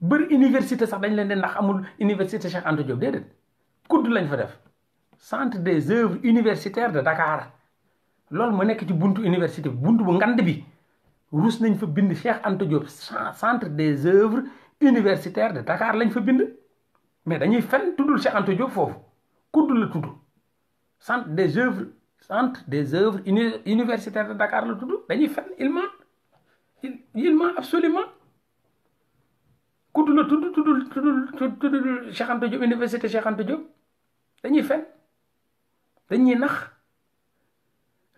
bëri université sax dañ leen di ndax amul université Cheikh Anta Diop déedéet kudd lañ fa def centre des œuvres universitaires de Dakar loolu ma nekk ci buntu université buntu bu ngand bi rus nañ fa bind Cheikh Anta Diop centre des œuvres universitaires de Dakar lañ fa bind mais dañuy fen tuddul Cheikh Anta Diop foofu kudd la tudd centre des œuvres universitaires de Dakar la tudd dañuy fen il ment absolument kudd la tuddul Cheikh Anta Diop université Cheikh Anta Diop dañuy fen dañuy nax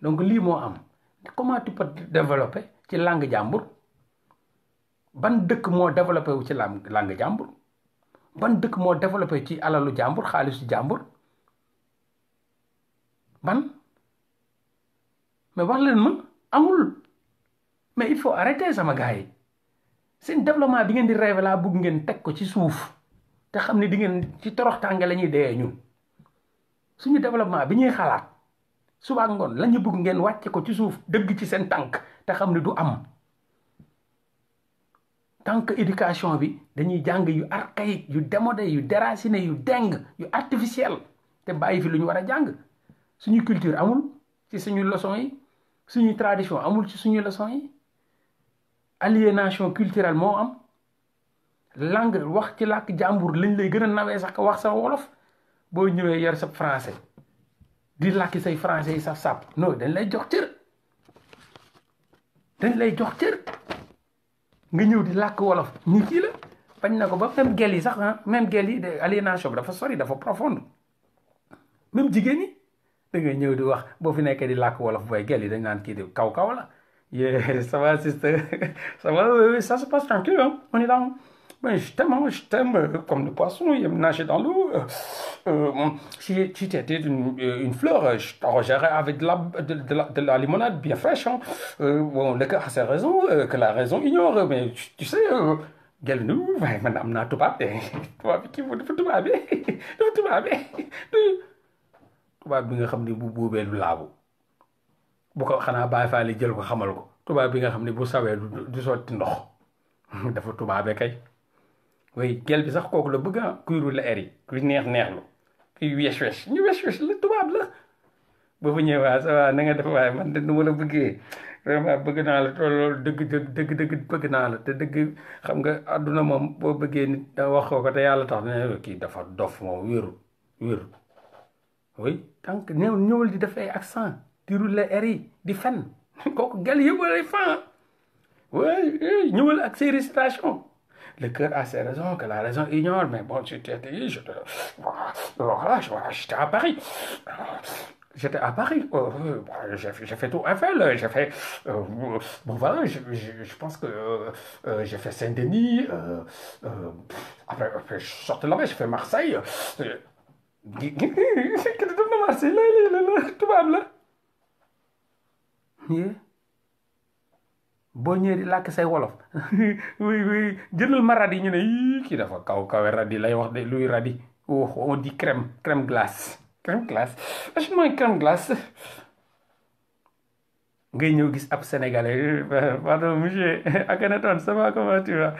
donc lii moo am comment tu peux développer ci langue jàmbur ban dëkk moo développé wu ci langue jàmbur ban dëkk moo développé ci alalu jàmbur xaalisu jàmbur ban mais wax leen ma amul mais il faut arrêter sama gars yi seen développement bi ngeen di rêver laa bëgg ngeen teg ko ci suuf te xam ne di ngeen ci toroxtànge la ñuy dee ñun suñu développement bi ñuy xalaat suba ak ngoon la ñu bëgg ngeen wàcce ko ci suuf dëgg ci seen tànk te xam ne du am tant que éducation bi dañuy jàng yu archaïque yu démodé yu déraciné yu deng yu artificiel te bàyyi fi lu ñu war a jàng suñu culture amul ci suñu leçon yi suñu tradition amul ci suñu leçon yi aliénation culturelle moo am langue wax ci làkk jàmbur lañ lay gën a nawee sax ko wax sa wolof boo ñëwee yor sa français di làkki say français yi saf sàpp non dañ lay jox cër nga ñëw di làkk wolof ñi kii la bañ na ko ba même gel yi sax même gel yi de aliénation bi dafa sori dafa profonde même jigéen ñi da ngay ñëw di wax boo fi nekkee di làkk wolof booy gel yi dañ naan kii di kaw la Yeah, ça va, sister. Ça va, ça se passe tranquille, hein. On est là, hein. Mais je t'aime comme le poisson, il aime nager dans l'eau. Si tu étais une fleur, je t'arroserais avec de la limonade bien fraîche, hein. Bon, le cœur a ses raisons, que la raison ignore, mais tu sais, gel nu, waaye man am naa tubaab de tubaab bi kii moom dafa tubaabee dafa tubaabee tubaab bi nga xam ne bu buubee du laabu. bu ko xanaa Baay Faal jël ko xamal ko tubaab bi nga xam ne bu sawee du sotti ndox dafa tubaabe kay way gel bi sax kooku la bëgg a kuy ru la er yi kuy neex-neexlu kuy wees ñu wees la tubaab la ba fa ñëwee waa ça va na nga def waaye man de nu ma la bëggee vraiment bëgg naa la loolu dëgg bëgg naa la te dëgg xam nga àdduna moom boo bëggee nit da wax ko te yàlla tax ne kii dafa dof moom wéru oui tant ñëwal di def ay accent di rouler air yi di fen kooku gel yëpp lay fan oui ñëwal ak ses récitations le cœur a ses raisons que la raison ignore mais bon tu t'es dit voilà j'étais à Paris j'ai fait tout Eiffel j'ai fait bon voilà je pense que j'ai fait Saint-Denis après je suis sorti là-bas j'ai fait Marseille ki def na Marseille la tubaab la boo ñëwee di làkk say wolof oui jëndal ma radi ñu ne yii kii dafa kawe radi lay wax de luy radi oh on dit crème glace achète-moi une crème glace ngay ñëw gis ab sénégalais pardon monsieur Akhenaton ça va comment tu vas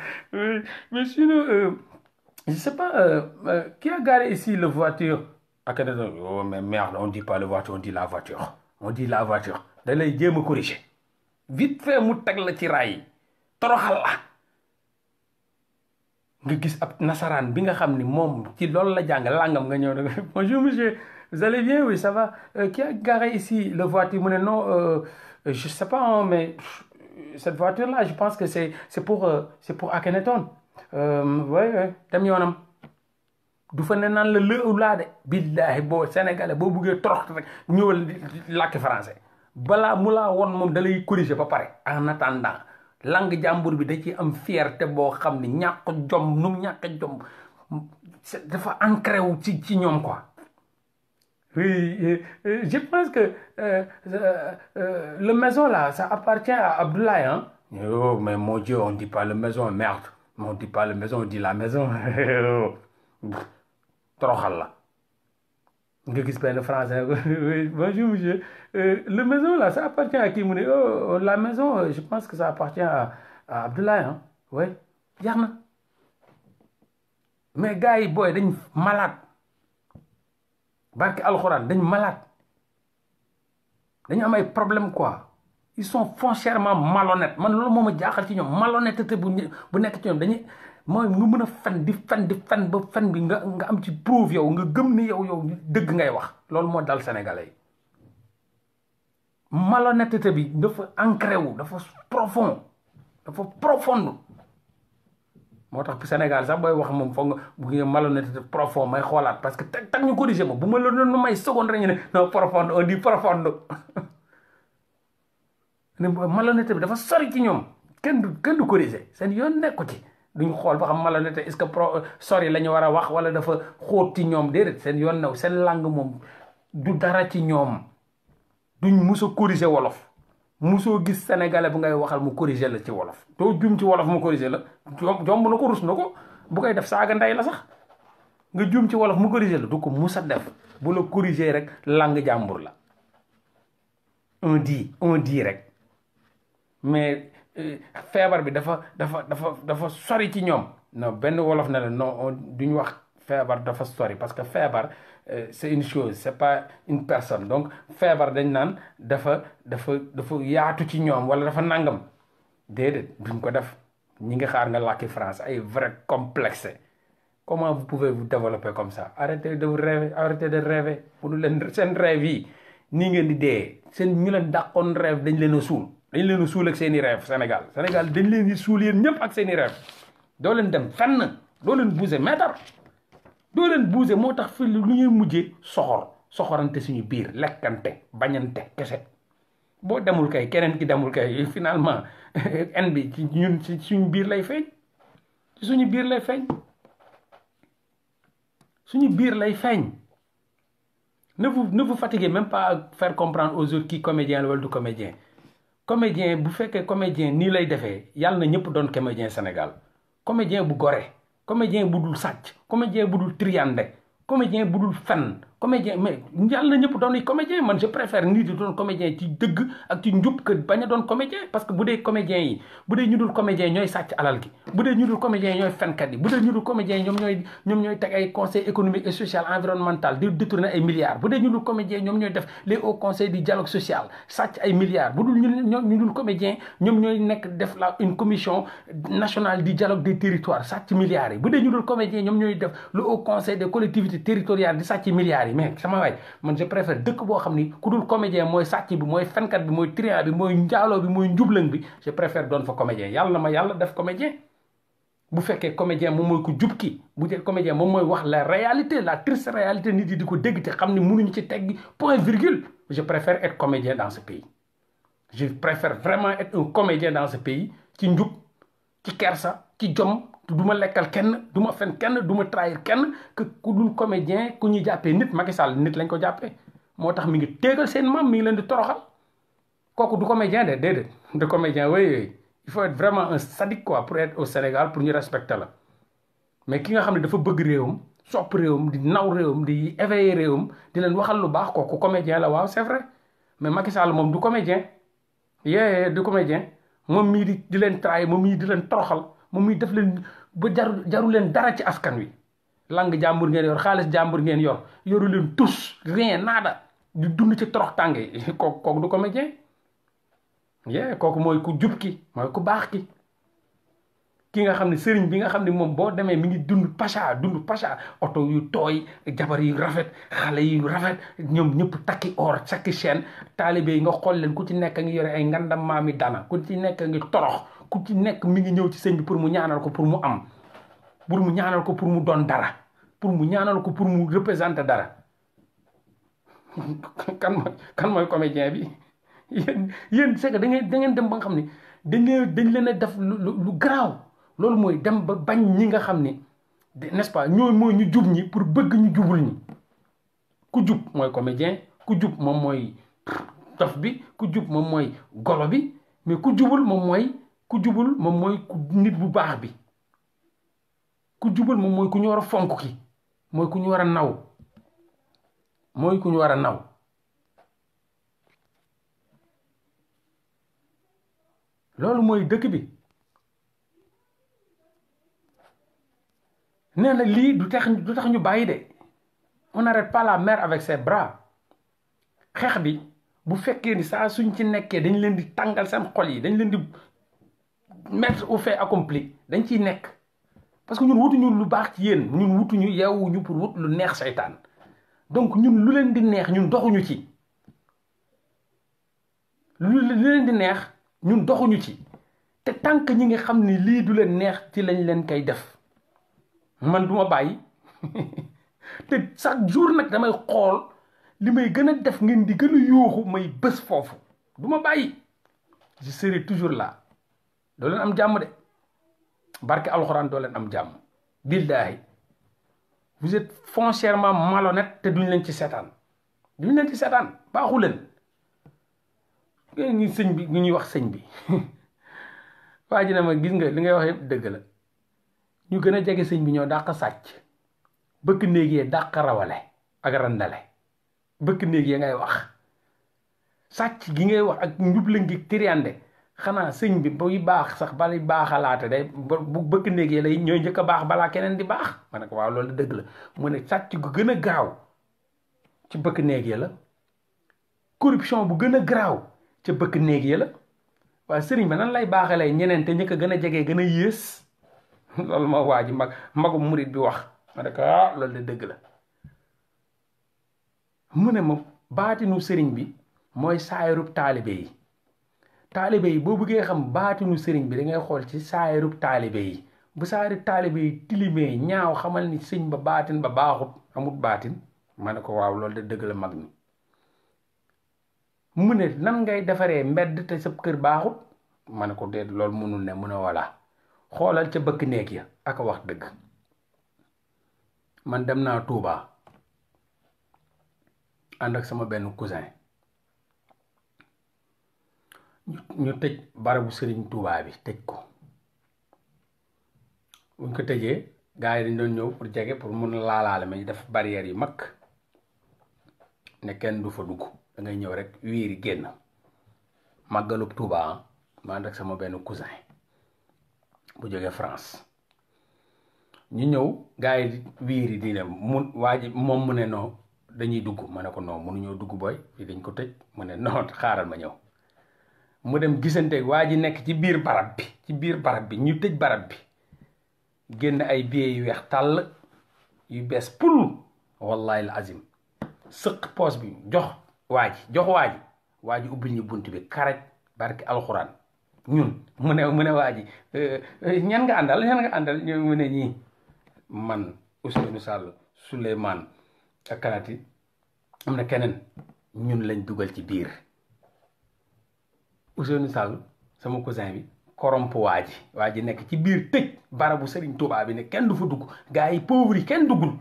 mais sinon je sais pas qui a garé ici la voiture Akhenaton oh mais merde on dit pas la voiture on dit la voiture da lay jéem a corriger vite fait mu teg la ci raay yi toroxal la nga gis ab nasaraan bi nga xam ni moom ci loolu la jàng langam nga ñëw nag bonjour monsieur vous allez bien oui ça va qui a garé ici la voiture mu ne non je sais pas hein, mais cette voiture là je pense que c'est pour Akhenaton ouais dem yoonam du fa ne naan la laa de billaahi boo sénégalais boo buggee torox rek ñëwal làkk français balaa mu laa won moom da lay corriger ba pare en attendant langue jàmbur bi da ci am fierté boo xam ni ñàkk jom dafa ancré wu ci ñoom quoi oui je pense que le maison là ça appartient à Abdoulaye hein oh mais mon Dieu on dit pas le maison merde on dit pas le maison on dit la maison toroxal la nga gis benn français bonjour monsieur le maison là ça appartient à qui mu ne oh la maison je pense que ça appartient à Abdoulaye hein oui jeex na mais gars yi booy dañ malade barke alxuraan dañ malade dañu am ay problème quoi ils sont foncièrement malhonnêtes man loolu moo ma jaaxal ci ñoom malhonnêteté bu nekk ci ñoom dañuy mooy nga mën a fen di fen ba fen bi nga am ci preuve yow nga gëm ni yow dëgg ngay wax loolu moo dal sénégalais yi malhonnêteté bi dafa ancré wu dafa profonde moo tax Sénégal sax booy wax moom foog nga bu ngeen malhonnêteté profonde may xoolaat parce que tag ñu corrigé ma bu ma la doon may seconde rek ñu ne non profonde on dit profonde ne malhonnêteté bi dafa sori ci ñoom kenn du corrigé seen yoon nekku ci duñ xool ba xam malhonnêteté est-ce que sori la ñu war a wax wala dafa xóot ci ñoom déedéet seen yoon new seen langue moom du dara ci ñoom duñ mus a corrigé wolof musoo gis sénégalais bu ngay waxal mu corrigé la ci wolof doo jum ci wolof mu corrigé la jomb na ko rus na ko bu koy def saaga ndey la sax nga jum ci wolof mu corrigé la du ko mus a def bu la corrigé rek langue jàmbur la on dit rek mais feebar bi dafa sori ci ñoom non benn wolof ne la non duñ wax feebar dafa sori parce que feebar c'est une chose c'est pas une personne donc feebar dañ naan dafa yaatu ci ñoom wala dafa nangam déedéet duñ ko def ñi ngi xaar nga làkki France ay vrai complexe comment vous pouvez vous développer comme ça arrêtez de rêver pour leen seen rêve yi nii ngeen di dee seen ñu leen dàqoon rêve dañ leen a suul ak seen i rêve Sénégal dañ leen di suul yéen ñëpp ak seen i rêve doo leen dem fenn doo leen bouger mètre doo leen bouger moo tax fi lu ñuy mujjee soxorante suñu biir lekkante bañante kese boo demul kay keneen ki demul kay finalement en bi ci ñun ci suñu biir lay feeñ ci suñu biir lay feeñ suñu biir lay feeñ. Ne vous fatiguez même pas à faire comprendre aux autres qui comédien la wala du comédien comédien bu fekkee comédien nii lay defee yàlla na ñëpp doon comédien Sénégal comédien bu gore comédien bu dul sàcc comédien bu dul triande comédien bu dul fen comédien mais yàlla na ñëpp doon comédien man je préfère nit di doon comédien ci dëgg ak ci njub que bañ a doon comédien parce que bu dee comédien yi bu dee ñu dul comédien ñooy sàcc alal gi bu dee ñu dul comédien ñooy fenkat yi bu dee ñu dul comédien ñoom ñooy teg ay conseil économique et social environnemental di détourner ay milliards bu dee ñu dul comédien ñoom ñooy def les hauts conseils du dialogue social sàcc ay milliards bu dul ñu dul comédien ñoom ñooy nekk def une commission nationale du dialogue des territoires sàcc milliards yi bu dee ñu dul comédien ñoom ñooy def le haut conseil des collectivités territoriales di sàcc milliards yi mais sama waay man je préfère dëkk boo xam ni ku dul comédien mooy sàcc bi mooy fenkat bi mooy trian bi mooy njaaloo bi mooy njublang bi je préfère doon fa comédien yàlla na ma yàlla def comédien bu fekkee comédien moom mooy ku jub ki bu dee comédien moom mooy wax la réalité la triste réalité nit yi di ko dégg te xam ni mënuñu ci teggi point virgule je préfère être comédien dans ce pays je préfère vraiment être un comédien dans ce pays ci njub ci kersa ci jom du ma lekkal kenn du ma fen kenn du ma trahir kenn que ku dul comédien ku ñuy jàppee nit Macky Sall nit lañ ko jàppee moo tax mi ngi téegal seen maam mi ngi leen di toroxal kooku du comédien de déedéet de comédien oui il faut être vraiment un sadique quoi pour être au Sénégal pour ñu respecter la mais ki nga xam ne dafa bëgg réewam sopp réewam di naw réewam di éveiller réewam di leen waxal lu baax kooku comédien la waaw c'est vrai mais Macky Sall moom du comédien du comédien moom mii di leen trahir moom mii di leen toroxal moom mii def leen ba jaru leen dara ci askan wi lang jàmbur ngeen yor xaalis jàmbur ngeen yoru leen tous rien nada di dund ci torox tànge kooku du comédien kooku mooy ku jub ki mooy ku baax ki nga xam ne sëriñ bi nga xam ne moom boo demee mi ngi dund pacha oto yu tooy jabar yu rafet xale yu rafet ñoom ñëpp takki or takki chaîne taalibe yi nga xool leen ku ci nekk ngi yore ay ngandam maami dana ku ci nekk ngi torox ku ci nekk mi ngi ñëw ci sëñ bi pour mu ñaanal ko pour mu am pour mu ñaanal ko pour mu doon dara pour mu ñaanal ko pour mu représenter dara kan mooy comédien bi yéen c'est que da ngeen dem ba nga xam ni dañ leen a def lu garaaw loolu mooy dem ba bañ ñi nga xam ni n'est-ce pas ñooy mooy ñu jub ñi pour bëgg ñu jubul ñi ku jub mooy comédien ku jub moom mooy dof bi ku jub moom mooy golo bi mais ku jubul moom mooy ku nit bu baax bi ku jubul moom mooy ku ñu war a fonk ki mooy ku ñu war a naw loolu mooy dëkk bi nee na lii du tax ñu bàyyi de on n'arrête pas la mer avec ses bras xeex bi bu fekkee ni saa suñ ci nekkee dañ leen di tàngal seen xol yi dañ leen di mettre au fait accompli dañ ciy nekk parce que ñun wutuñu lu baax ci yéen ñun wutuñu yeewuñu pour wut lu neex seytaan donc ñun lu leen di neex ñun doxuñu ci lu leen di neex ñun doxuñu ci te tant que ñi nga xam ni lii du leen neex ci lañ leen koy def man duma bàyyi te chaque jour nag damay xool li may gën a def ngeen di gën a yuuxu may bés foofu duma bàyyi je serai toujours là doo leen am jàmm de barke alxuraan doo leen am jàmm billaahi vous êtes foncièrement malhonnête te duñ leen ci seetaan baaxu leen ñu sëñ bi ñu ñuy wax sëñ bi waa ji na ma gis nga li ngay wax yëpp dëgg la ñu gën a jege sëñ bi ñoo dàq sàcc bëkk néeg yee dàq rawale ak randale bëkk néeg yee ngay wax sàcc gi ngay wax ak njublan gi tiriande xanaa sëñ bi buy baax sax bali baaxalaate day bu bëkk néeg yee lay ñooy njëkk a baax balaa keneen di baax ma ne ko waaw loolu dëgg la mu ne sàcc gu gën a gaaw ci bëkk néeg yee la corruption bu gën a garaaw ca bëkk néeg yee la waaye sëriñ ba nan lay baaxalee ñeneen te ñëkk a gën a jegee gën a yées loolu ma waa ji magu murit bi wax ma ne ko loolu de dëgg la mu ne ma baatinu sëriñ bi mooy saayirub taalibe yi boo bëggee xam baatinu sëriñ bi da ngay xool ci saayirub taalibe yi bu saayirub taalibe yi tilimee ñaaw xamal ni sëñ ba baatin ba baaxut amut baatin ma ne ko waaw loolu de dëgg la mag mi mu ne nan ngay defaree mbedd te sa kër baaxut ma ne ko déet loolu mënul ne mu ne voilà xoolal ca bëkk néeg ya aka wax dëgg. man dem naa Touba ànd ak sama benn cousin ñu tëj barabu sëriñ Touba bi tëj ko. buñ ko tëjee gars yi dañ doon ñëw pour jege pour mun a laalaale ma ñu def barrière yu mag ne kenn du fa dugg da ngay ñëw rek wiiri génn. màggalub Touba ma ànd ak sama benn cousin bu jógee France ñu ñëw gars yi wiiri di dem waa ji moom mu ne non dañuy dugg ma ne ko non mënuñoo dugg booy fii dañ ko tëj mu ne non xaaral ma ñëw. mu dem gisante waa ji nekk ci biir barab bi ñu tëj barab bi génn ay billets yu weex tàll yu bees pul wallahi al azim sëq poos bi jox waa ji ubbil ñu bunt bi karaj barki alxuraan ñun mu ne waa ji ñan nga àndal mu ne ñii man Ousseynou Sall Souleymane ak Kanati am na keneen ñun lañ dugal ci biir. Ousseynou Sall sama cousin bi koromp waa ji nekk ci biir tëj barabu Serigne Touba bi ne kenn du fa dugg gars yi pauvre yi kenn duggul.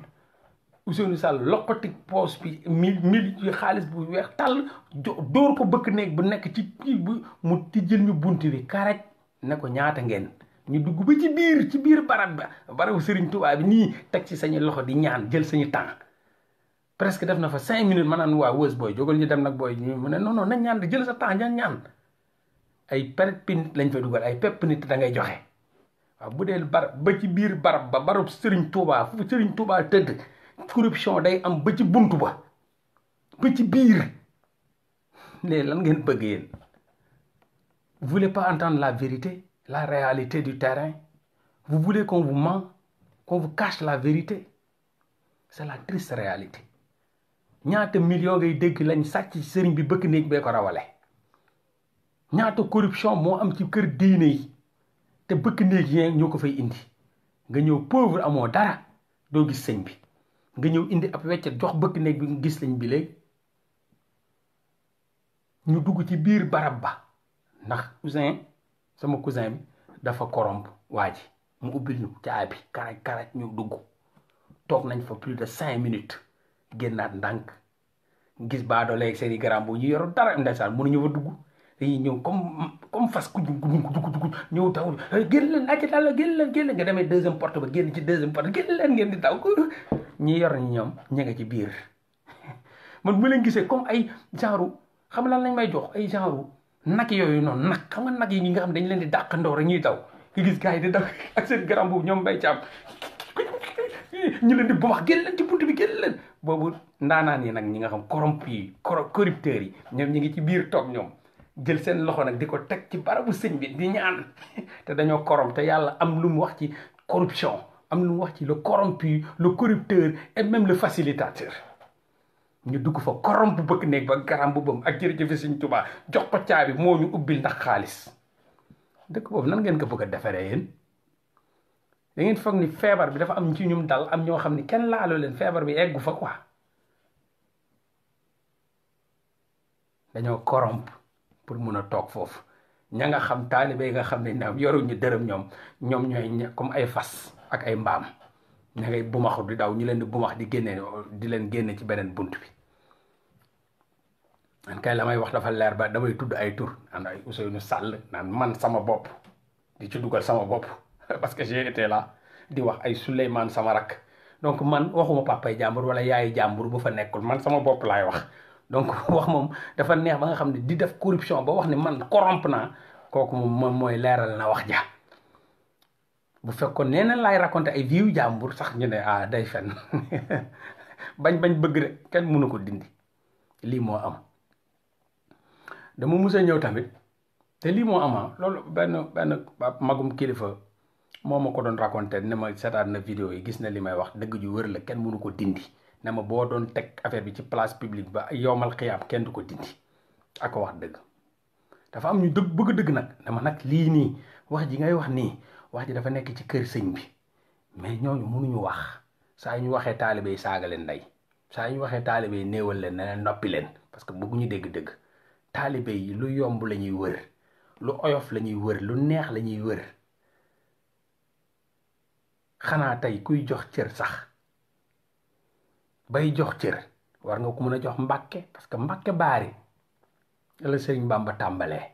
Ousseynou Sall loqati poos bi mil xaalis bu weex tàll dóor ko bëkk néeg bu nekk ci kii bu mu tijjil ñu bunt bi karaj ne ko ñaata ngeen ñu dugg ba ci biir barabu Serigne Touba bi nii teg ci sañu loxo di ñaan jël sañu temps presque def na fa 5 minutes ma naan waa wës booy jógal ñu dem nag booy mu ne non nañ ñaan di jël sa temps ñaan ay pepp nit lañ fa dugal ay pepp nit da ngay joxe waaw bu dee ba ci biir barab Serigne Touba fu Serigne Touba tëdd corruption day am ba ci buntu ba ci biir léegi lan ngeen bëgg yéen vous voulez pas entendre la vérité la réalité du terrain vous voulez qu'on vous ment qu'on vous cache la vérité c'est la triste réalité ñaata million ngay dégg lañ sàcc sëriñ bi bëkk néeg bee ko rawale ñaata corruption moo am ci kër diine yi te bëkk néeg yi ñoo ko fay indi nga ñëw pauvre amoo dara doo gis sëñ bi nga ñëw indi ab weccet jox bëkk néeg bi nga gis sëñ bi léegi ñu dugg ci biir barab ba ndax sama cousin bi dafa corrompre waa ji mu ubbil ñu caabi karaj ñu dugg toog nañ fa plus de 5 minutes génnaat ndànk gis baadoo léegi seen i garam bu ñu yoro dara ndeysaan mënuñu fa dugg dañuy ñëw comme fas ku ñëw taw génn leen acca daal génn nga demee deuxième porte ba génn ci deuxième porte génn leen ngeen di taw ñi yor ñi ñoom ña nga ci biir man bu leen gisee comme ay genre xam lan lañ may jox ay genre nag yooyu noonu nag xam nga nag yi ñi nga xam dañ leen di dàqandoo rek ñuy daw nga gis gars yi di daw ak seen garam boobu ñoom mbay caam ñu leen di bu wax génn leen ci buntu bi génn leen boobu ndaanaan yi nag ñi nga xam corrompu yi corrupteurs yi ñoom ñi ngi ci biir toog ñoom jël seen loxo nag di ko teg ci barabu sëñ bi di ñaan te dañoo corrompe te yàlla am lu mu wax ci corruption am lu mu wax ci le corrompu le corrupteur et même le facilitateur ñu dugg fa corrompe bëgg néeg ba garam bu bëm ak jërëjëf sëñ Tuubaa jox ko caabi moo ñu ubbil ndax xaalis dëkk boobu nan ngeen ko bëgg a defaree yéen da ngeen foog ni feebar bi dafa am ci ñum dal am ñoo xam ni kenn laaloo leen feebar bi eggu fa quoi dañoo corrompe pour mun a toog foofu ña nga xam taalibe yi nga xam ne ñoom yoruñu dërëm ñoom ñooy comme ay fas ak ay mbaam ña ngay bumaxu di daw ñu leen di bumax di leen génne ci beneen bunt bi man kay la may wax dafa leer ba damay tudd ay tur naan ay Ousseynou Sall naan man sama bopp di ci dugal sama bopp parce que j'ai été là di wax ay Souleymane sama rak donc man waxuma papay jàmbur wala yaayu jàmbur bu fa nekkul man sama bopp laay wax donc wax moom dafa neex ba nga xam ne di def corruption ba wax ne man corrompe naa kooku moom mooy leeral na wax ja bu fekkoon nee na laay raconté ay vieux jàmbur sax ñu ne day fen bañ bëgg de kenn mënu ko dindi lii moo am dama mus a ñëw tamit te lii moo ama loolu benn magum kilifa moo ma ko doon raconté ne ma seetaan na vidéo yi gis na li may wax dëgg ju wër la kenn mënu ko dindi ne ma boo doon teg affaire bi ci place publique ba yowmal xiyaam kenn du ko dindi ak ko wax dëgg dafa am ñu bëgg dëgg nag dama nag lii nii wax ji ngay wax nii wax ji dafa nekk ci kër sëñ bi mais ñooñu mënuñu wax saa ñu waxee taalibe yi saaga leen ndey saa ñu waxee taalibe yi néewal leen ne leen noppi leen parce que bëgguñu dégg dëgg taalibe yi lu yomb la ñuy wër lu oyof la ñuy wër lu neex la ñuy wër xanaa tey kuy jox cër sax bay jox cër war nga ko mën a jox Mbàkke parce que Mbàkke Baari la Sëriñ Bamba tàmbalee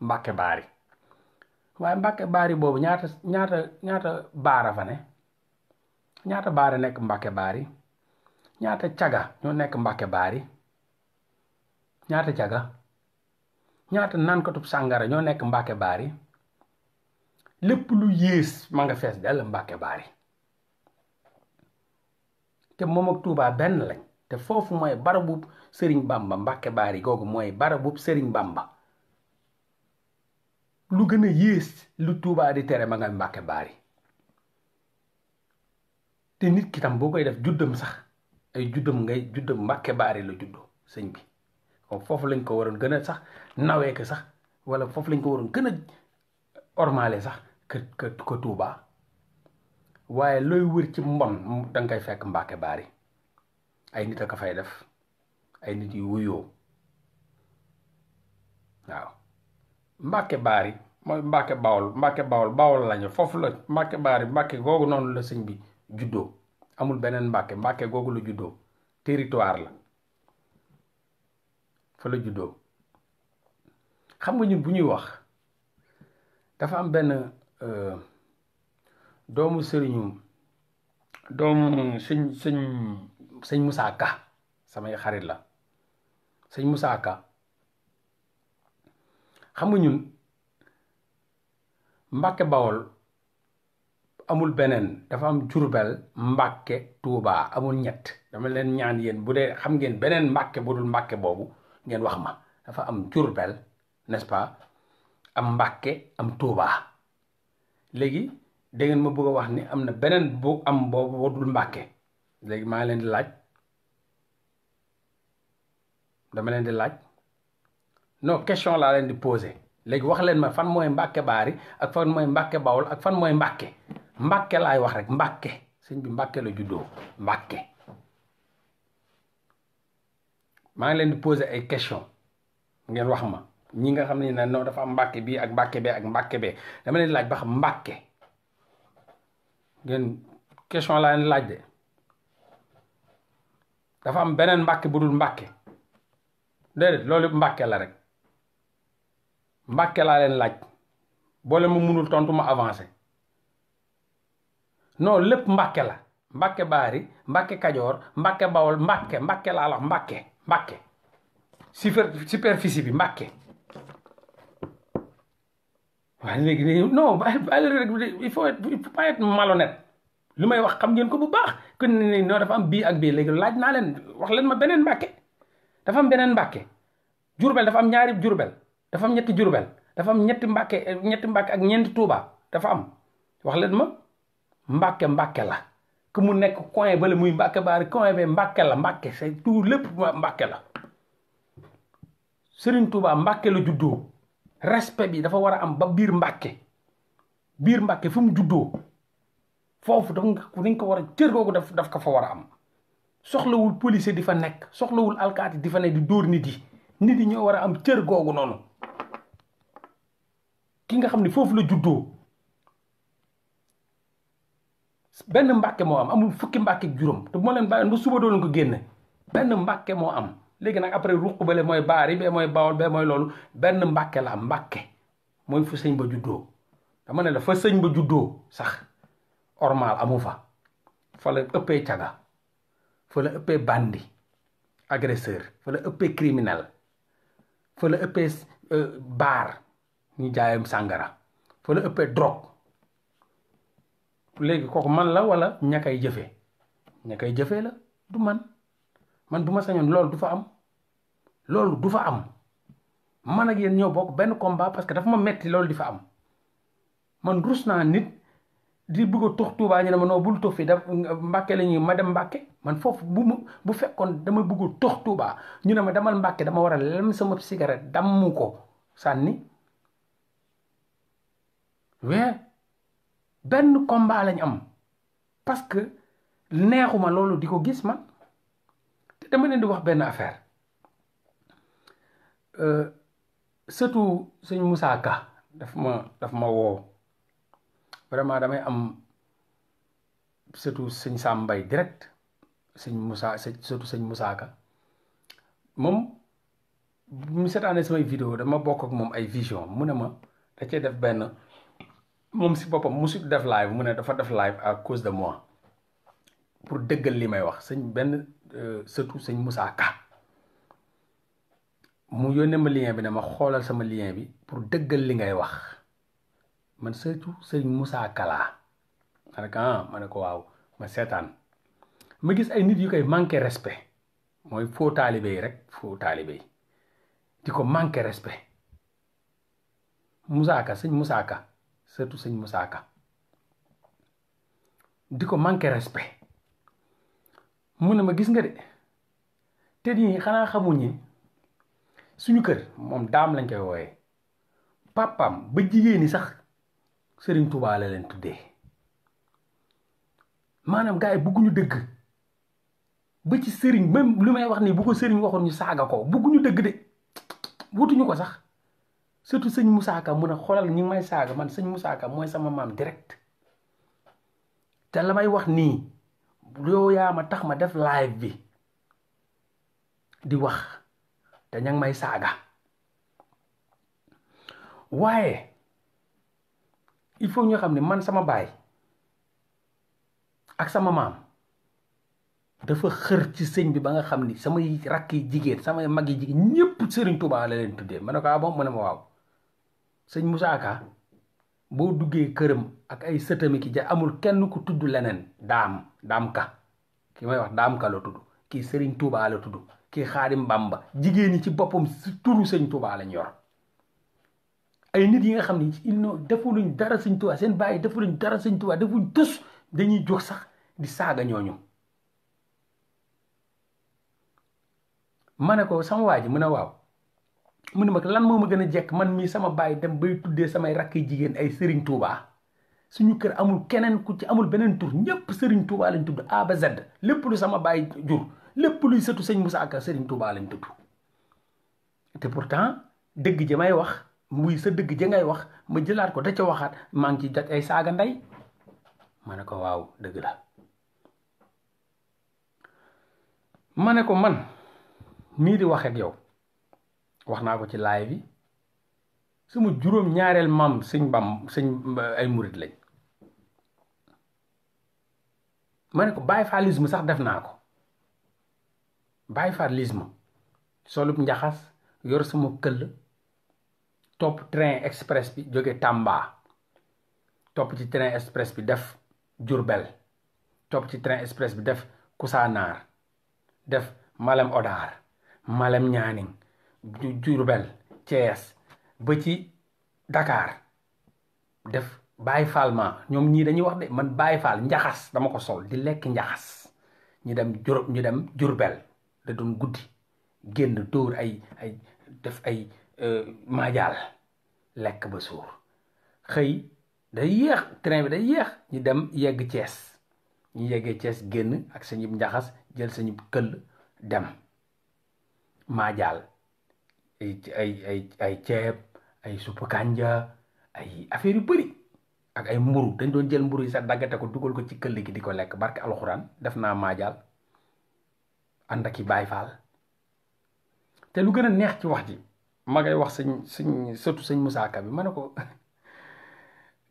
Mbàkke Baari waaye Mbàkke Baari boobu ñaata baara fa ne ñaata baara nekk Mbàkke Baari ñaata caga ñoo nekk Mbàkke Baari ñaata caga ñaata naankatub sàngara ñoo nekk Mbàkke Baari lépp lu yées ma nga fees dell Mbàkke Baari te moom ak Tuubaa benn lañ te foofu mooy barabub Sëriñ Bamba Mbàkke Baari googu mooy barabub Sëriñ Bamba lu gën a yées lu Tuubaa di tere ma nga Mbàkke Baari te nit ki tam boo koy def juddam sax ay juddam Mbàkke Baari la juddoo sëñ bi kon foofu lañ ko waroon gën a sax nawee ko sax wala foofu lañ ko waroon gën a ormaale sax que Tuubaa waaye looy wër ci mbon danga koy fekk Mbàkke Baari ay nit a ko fay def ay nit yu wuyoo waaw Mbàkke Baari mooy Mbàkke Bawol lañu foofu la Mbàkke Baari Mbàkke googu noonu la sëñ bi juddoo amul beneen Mbàkke googu la juddoo territoire la fa la juddoo xam nga ñun bu ñuy wax dafa am benn doomu sëñ Moussa Ka samay xarit la sëñ Moussa Ka xam nga ñun Mbàkke Bawol amul beneen dafa am Jurbel Mbàkke Tuubaa amul ñett dama leen ñaan yéen bu dee xam ngeen beneen Mbàkke bu dul Mbàkke boobu ngeen wax ma dafa am Jurbel n'est-ce pas am Mbàkke am Tuubaa léegi da ngeen ma bëgg a wax ni am na beneen bu am boobu bu dul Mbàkke léegi maa ngi leen di laaj dama leen di laaj non question laa leen di poser léegi wax leen ma fan mooy Mbàkke Baari ak fan mooy Mbàkke Bawol ak fan mooy Mbàkke Mbàkke laay wax rek Mbàkke sëñ bi Mbàkke la juddoo Mbàkke maa ngi leen di poser ay question ngeen wax ma ñi nga xam ne non dafa am Mbàkke bii ak Mbàkke bee ak Mbàkke bee dama leen di laaj ba xam Mbàkke ngeen question laa leen laaj de dafa am beneen Mbàkke bu dul Mbàkke déedéet loolu Mbàkke la rek Mbàkke laa leen laaj boole ma munul tontu ma avancé non lépp Mbàkke la Mbàkke Baari Mbàkke Kajoor Mbàkke Bawol Mbàkke laa la wax Mbàkke superficie bi Mbàkke waaye léegi non il faut pas être malhonnête li may wax xam ngeen ko bu baax kon ne non dafa am bii ak bii léegi laaj naa leen wax leen ma beneen Mbàkke dafa am beneen Mbàkke Jurbel dafa am ñaari Jurbel dafa am ñetti Jurbel dafa am ñetti Mbàkke ak ñeenti Tuuba dafa am wax leen ma Mbàkke la que mu nekk coin bale muy Mbàkke Baari coin be Mbàkke la Mbàkke c'est tout lépp Mbàkke la Sëriñ Tuuba Mbàkke la juddoo respect bi dafa war a am ba biir Mbàkke fu mu juddoo foofu dañ ko war a cër googu daf ko fa war a am soxlawul policier di fa nekk soxlawul alkaati di fa ne di dóor nit yi ñoo war a am cër googu noonu ki nga xam ne foofu la juddoo benn Mbàkke moo am amul fukki Mbàkke juróom te bu ma leen bàyyoon ba suba doo leen ko génne benn Mbàkke moo am léegi nag après ruq bale mooy Baari bee mooy Bawol bee mooy loolu benn Mbàkke la am Mbàkke mooy fa sëñ ba juddoo dama ne la fa sëñ ba juddoo sax ormal amu fa la ëppee caga fa la ëppee bandi agresseur fa la ëppee criminel fa la ëppee baar ñu jaayam sàngara fa la ëppee drogue léegi kooku man la wala ña koy jëfee la du man du ma sañoon loolu du fa am man ak yéen ñoo bokk benn combat parce que dafa ma metti loolu di fa am man rus naa nit di bëgg a tux Tuubaa ñu ne ma noo bul tux fii daf Mbàkke la ñuy ma dem Mbàkke man foofu bu fekkoon dama bëgg a tux Tuubaa ñu ne ma demal Mbàkke dama war a lem sama cigarette damm ko sànni benn combat lañ am parce que neexuma loolu di ko gis man te dama leen di wax benn affaire surtout sëñ Moussa Ka daf ma woo vraiment damay am surtout sëñ Sam Mbaye direct surtout sëñ Moussa Ka moom bu mu seetaanee samay vidéo dama bokk ak moom ay vision mu ne ma da cee def benn moom si boppam musul def live mu ne dafa def live à cause de moi pour dëggal li may wax sëñ benn surtout sëñ Moussa Ka mu yónnee ma lien bi ne ma xoolal sama lien bi pour dëggal li ngay wax man surtout sëñ Moussa Ka laa ma ne ko waaw ma seetaan ma gis ay nit yu koy manqué respect mooy faux taalibe yi rek faux taalibe yi di ko manqué respect Moussa Ka sëñ Moussa Ka surtout sëñ Moussa Ka di ko manqué respect mu ne ma gis nga de te nii xanaa xamuñ ni suñu kër moom daam lañ koy wooyee papam ba jigéen ñi sax Serigne Touba la leen tuddee maanaam gars yi bëgguñu dëgg ba ci Serigne même lu may wax nii bu ko Serigne waxoon ñu saaga ko bëgguñu dëgg de wutuñu ko sax surtout sëñ Moussa Ka mun a xoolal ñi ngi may saaga man sëñ Moussa Ka mooy sama maam direct te la may wax nii yow yaa ma tax ma def live bi di wax te ña ngi may saaga waaye il faut ñu xam ne man sama baay ak sama maam dafa xër ci sëñ bi ba nga xam ni samay rakk yi jigéen samay mag yi jigéen ñëpp Serigne Touba la leen tuddee ma ne ko bon mu ne ma waaw sëñ Moussa Ka boo duggee këram ak ay sëtami ki ja amul kenn ku tudd leneen daam ka ki may wax daam ka la tudd kii Serigne Touba la tudd kii Xaadim Bamba jigéen ñi ci boppam si turu sëñ Touba lañ yor ay nit yi nga xam ni defuluñ dara sëñ Touba seen bàyyi defuluñ dara sëñ Touba defuñ tus dañuy jóg sax di saaga ñooñu ma ne ko sama waa ji mu ne waaw mu ne ma lan moo ma gën a jekk man mii sama baay dem bay tuddee samay rakk jigéen ay Serigne Touba suñu kër amul keneen ku ci amul beneen tur ñëpp Serigne Touba lañ tudd A ba Z lépp lu sama baay jur lépp luy sëtu sëñ Moussa Ka Serigne Touba lañ tudd te pourtant dëgg ja may wax muy sa dëgg ja ngay wax ma jëlaat ko da ca waxaat maa ngi ci jot ay saaga ndey ma ne ko waaw dëgg la ma ne ko man mii di wax ak yow wax naa ko ci live bi sama juróom ñaareel maam sëñ ay murit lañ ma ne ko Baye Fallisme sax def naa ko Baye Fallisme solub njaxas yor sama këll topp train express bi jóge Tamba topp ci train express bi def Diourbel topp ci train express bi def Kousanaar def Malem Odar Malem Nianing Diourbel Thiès ba ci Dakar def Baye Fall ma ñoom ñii dañuy wax de man Baye Fall njaxas dama ko sol di lekk njaxas ñu dem Diourbel da doon guddi génn dóor ay def ay maajaal lekk ba suur xëy day yéex train bi day yéex ñu dem yegg Thiès ñu yeggee Thiès génn ak sañub njaxas jël sañub këll dem maajaal ay ceeb ay suppu kànja ay affaire yu bëri ak ay mburu dañ doon jël mburu yi sax daggate ko dugal ko ci këll gi di ko lekk barke alxuraan def naa maajaal ànd ak i Baay Faal te lu gën a neex ci wax ji ma ngay wax surtout sëñ Moussa Ka bi ma ne ko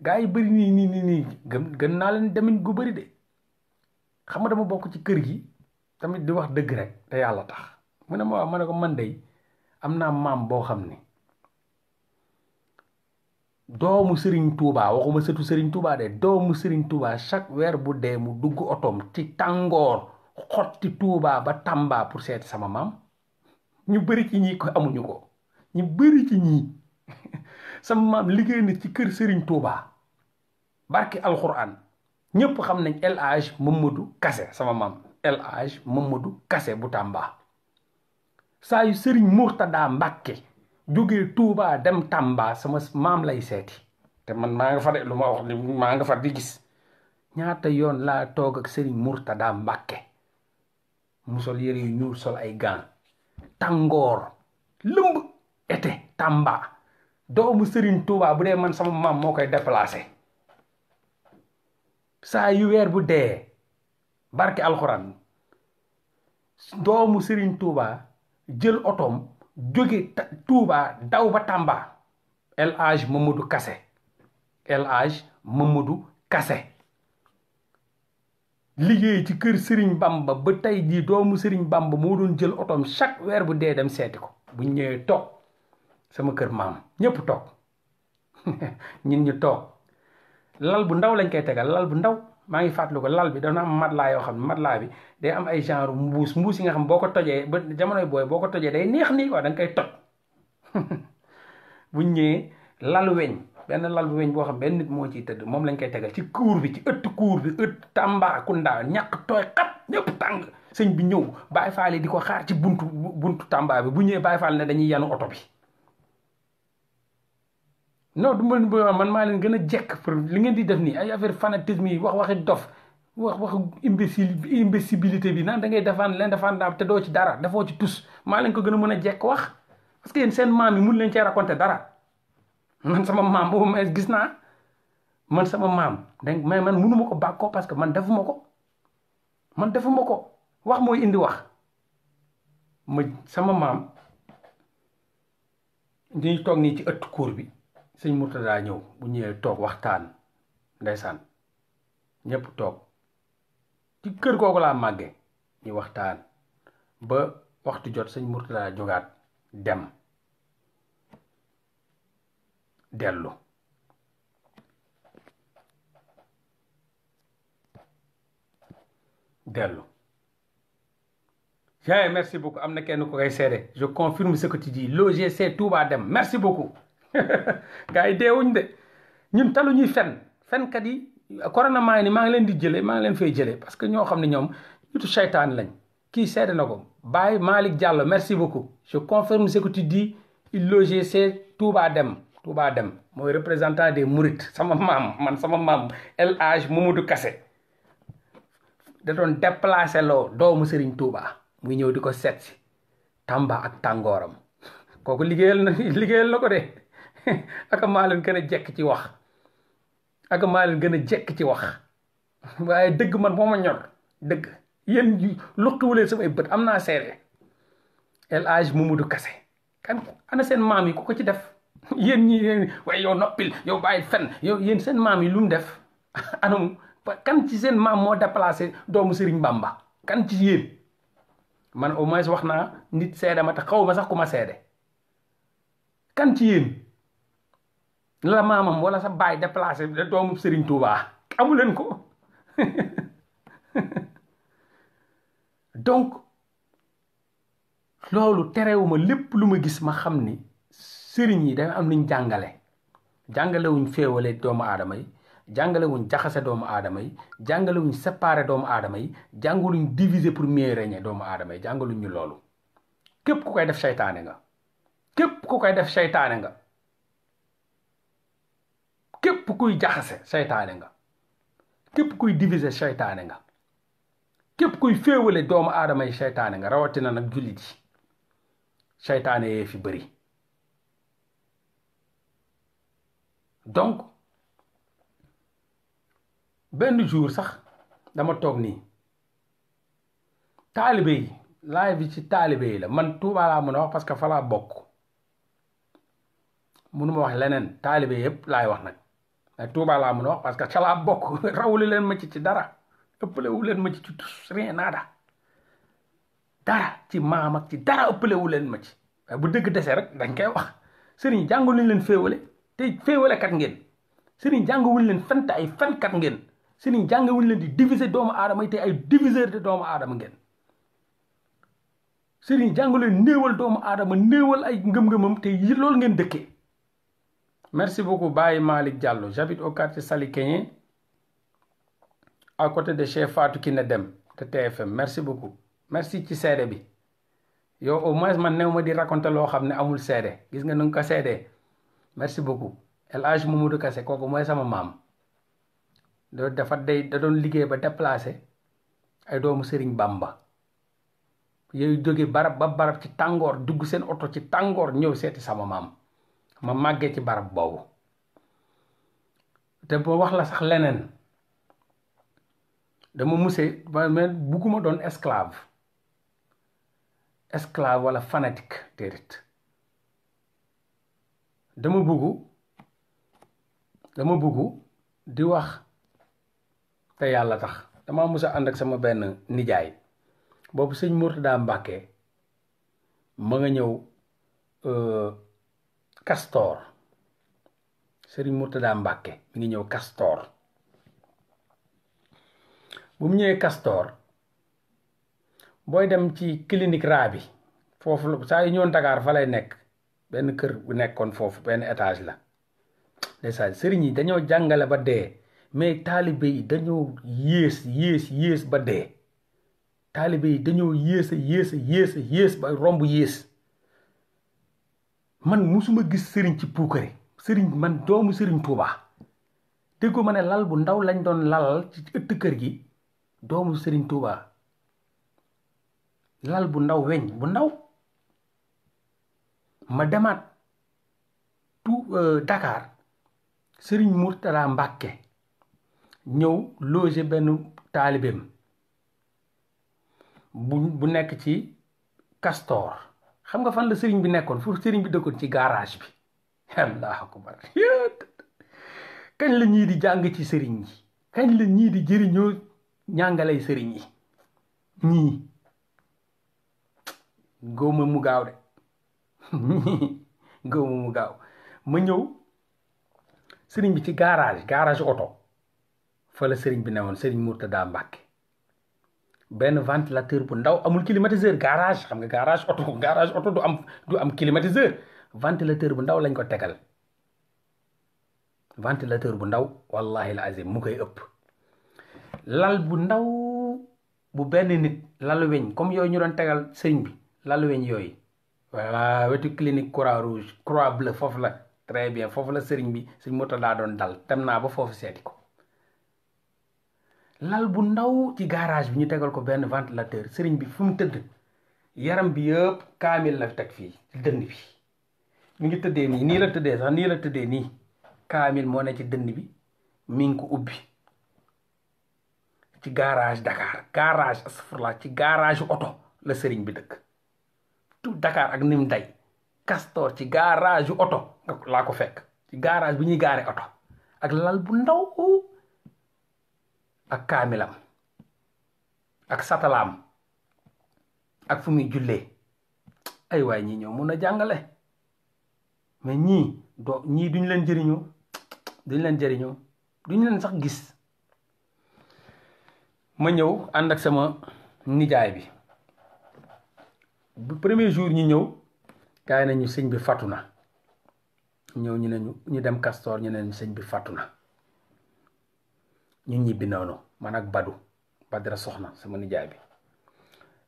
gaa yi bëri nii gën naa leen demin gu bëri de xam nga dama bokk ci kër gi tamit di wax dëgg rek te yàlla tax mu ne ma waaw ma ne ko man de am naa maam boo xam ne doomu Serigne Touba waxuma sëtu Serigne Touba de doomu Serigne Touba chaque weer bu dee mu dugg otoom ci tàngoor xotti Touba ba Tamba pour seeti sama maam ñu bëri ci ñii ko amuñu ko ñu bëri ci ñii sama maam liggéey na ci kër Serigne Touba barki alxuraan ñëpp xam nañ El Hadj Mamadou Kassé sama maam El Hadj Mamadou Kassé bu Tamba saa yu Serigne Mourtada Mbacke jógee Touba dem Tamba sama maam lay seeti te man maa nga fa de lu ma wax ni maa nga fa di gis ñaata yoon laa toog ak Serigne Mourtada Mbacke mu sol yëre yu ñuul sol ay gants tàngoor lëmb été Tamba doomu Serigne Touba bu dee man sama maam moo koy déplacé saa yu weer bu dee barke alxuraan doomu Serigne Touba jël otoom jóge Touba daw ba Tamba El Hadj Mamadou Kassé El Hadj Mamadou Kassé liggéey ci kër Serigne Bamba ba tey jii doomu Serigne Bamba moo doon jël otoom chaque weer bu dee dem seeti ko bu ñëwee toog sama kër maam ñëpp toog ñun ñu toog lal bu ndaw lañ koy tegal lal bu ndaw maa ngi fàttali ko lal bi dana am matelas yoo xam ne matelas bi day am ay genre mbuus yi nga xam boo ko tojee ba jamonoy booy boo ko tojee day neex nii quoi da nga koy toj bu ñëwee lalu weñ benn lal bu weñ boo xam benn nit moo ciy tëdd moom lañ koy tegal ci cour bi ci ëtt cour bi ëtt Tambacounda ñàkk tooy xat ñëpp tàng sëñ bi ñëw Baye Fall yi di ko xaar ci buntu Tamba bi bu ñëwee Baye Fall ne dañuy yanu oto bi non du man maa leen gën a jekk pour li ngeen di def nii ay affaire fanatisme yi waxi dof wax imbécibilité bi naan da ngay défendre l'indéfendable te doo ci dara dafoo ci tus maa leen ko gën a mën a jekk wax parce que yéen seen maam yi mun leen cee raconter dara man sama maam boobu mais gis naa man sama maam mais man mënuma ko bàkkoo parce que man defuma ko wax mooy indi wax sama maam dañuy toog nii ci ëtt cour bi sëñ Murtada ñëw bu ñëwee toog waxtaan ndeysaan ñëpp toog ci kër googu laa màggee ñu waxtaan ba waxtu jot sëñ Murtada jógaat dellu merci beaucoup am na kenn ko koy seede je confirme ce que tu dis l'OGC Touba dem merci beaucoup gars yi deewuñ de ñun talu ñuy fenkat yi corona maa ngi leen di jëlee maa ngi leen fay jëlee parce que ñoo xam ne ñoom nitu seytaan lañ kii seede na ko Baye Malick Diallo merci beaucoup je confirme ce que tu dis l'OGC Touba dem mooy représentant des Mourides sama maam El Hadj Mamadou Kassé da doon déplacé loo doomu Serigne Touba muy ñëw di ko seet si Tamba ak tàngooram kooku liggéeyal na ko de aka maa leen gën a jekk ci wax waaye dëgg man moo ma ñor dëgg yéen luqiwuleen samay bët am naa seere El Hadj Mamadou Kassé kan ana seen maam yi ku ko ci def yéen ñi waaye yow noppil yow bàyyi fen yow yéen seen maam yi lu mu def anam kan ci seen maam moo déplacé doomu Serigne Bamba kan ci yéen man au moins wax naa nit seede ma te xaw ma sax ku ma seede kan ci yéen la maamam wala sa baay déplacé doomu Serigne Touba amuleen ko donc loolu terewuma lépp lu ma gis ma xam ni sëriñ yi dafa am luñ jàngalewuñ féewale doomu aadama yi jàngalewuñ jaxase doomu aadama yi jàngalewuñ séparé doomu aadama yi jàngaluñ diviser pour mieux régner doomu aadama yi jàngaluñ ñu loolu képp ku koy def seytaane nga képp kuy jaxase seytaane nga képp kuy diviser seytaane nga képp kuy féewale doomu aadama yi seytaane nga rawatina nag jullit yi seytaane yee fi bëri donc benn jour sax dama toog nii taalibe yi live bi ci taalibe yi la man Tuuba laa mën a wax parce que fa laa bokk mënuma wax leneen taalibe yëpp laay wax nag mais Tuuba laa mën a wax parce que ca laa bokk rawuli leen ma ci dara ëppalewu leen ma ci tus rien nada dara ci maam ak ci dara ëppalewu leen ma ci waaye bu dëgg desee rek dañ koy wax sëriñ jànguñu leen féewale te féewale kat ngeen sëriñ jànguwuñu leen fent ay fenkat ngeen sëriñ jànguwuñu leen di diviser doomu aadama yi te ay diviseur de doomu aadama ngeen sëriñ jàngu leen néewal doomu aadama néewal ay ngëm-ngëmam te yi loolu ngeen dëkkee. Merci beaucoup Baye Malick Diallo j'habite au quartier Salikégné à côté de chez Fatou Kiné Deme te TFM merci beaucoup merci ci seede bi yow au moins man new ma di raconter loo xam ne amul seede gis nga nu nga ko seedee merci beaucoup El Hadj Mamadou Kassé kooku mooy sama maam da doon liggéey ba déplacé ay doomu Serigne Bamba yooyu jóge barab ba barab ci tàngoor dugg seen oto ci tàngoor ñëw seeti sama maam ma màggee ci barab boobu te boo wax la sax leneen dama muse mais bugguma doon esclave wala fanatique déedéet dama buggu di wax te yàlla tax dama musa ànd ak sama benn nijaay boobu sëñ Mourtada Mbàkke ma nga ñëw Castor sëriñ Mourtada Mbàkke mi ngi ñëw Castor bu mu ñëwee Castor booy dem ci clinique raa bi foofu la saa yu ñëwoon Dakar fa lay nekk benn kër bu nekkoon foofu benn étage la ndeysaan sëriñ yi dañoo jàngale ba dee mais taalibe yi dañoo yées ba dee taalibe yi dañoo yées ba romb yées man musuma gis sëriñ ci puukare sëriñ man doomu sëriñ Tuuba déggoo ma ne lal bu ndaw lañ doon lalal ci ëtt kër gi doomu sëriñ Tuuba lal bu ndaw weñ bu ndaw ma demaat Dakar sëriñ Mourtada Mbàkke ñëw loger benn taalibeem bu nekk ci Castor xam nga fan la sëriñ bi nekkoon fu sëriñ bi dëkkoon ci garage bi allahu akbar kañ la ñii di jàng ci sëriñ yi kañ la ñii di jëriñoo ñàngalay sëriñ yi ñii góoma mu gaaw de góoma mu gaaw ma ñëw sëriñ bi ci garage oto fa la sëriñ bi newoon sëriñ Mourtada Mbàkke benn ventilateur bu ndaw amul climatiseur garage xam nga garage oto du am climatiseur ventilateur bu ndaw lañ ko tegal ventilateur bu ndaw wallahi la azim mu koy ëpp lal bu ndaw bu benn nit lalu weñ comme yooyu ñu doon tegal sëriñ bi lalu weñ yooyu voilà wetu clinique croix bleue foofu la très bien foofu la sëriñ Mourtada doon dal dem naa ba foofu seeti ko lal bu ndaw ci garage bi ñu tegal ko benn ventilateur sëriñ bi fu mu tëdd yaram bi yëpp kaamil la teg fii ci dënn bi mu ngi tëddee nii la tëddee nii kaamil moo ne ci dënn bi mi ngi ko ubbi ci garage Dakar ci garage oto la sëriñ bi dëkk tout Dakar ak nim day Castor ci garage oto laa ko fekk ci garage bu ñuy gaare oto ak lal bu ndaw ak kaamilam ak satalaam ak fu muy jullee ay waay ñii ñëw mun a jàngale mais ñii duñ leen jëriñoo duñ leen sax gis ma ñëw ànd ak sama nijaay bi bu premier jour ñi ñëw gaay nañu sëñ bi fattu na ñëw ñu dem Castor ñu ne ñu sëñ bi fattu na ñu ñibbi noonu man ak Badara soxna sama nijaay bi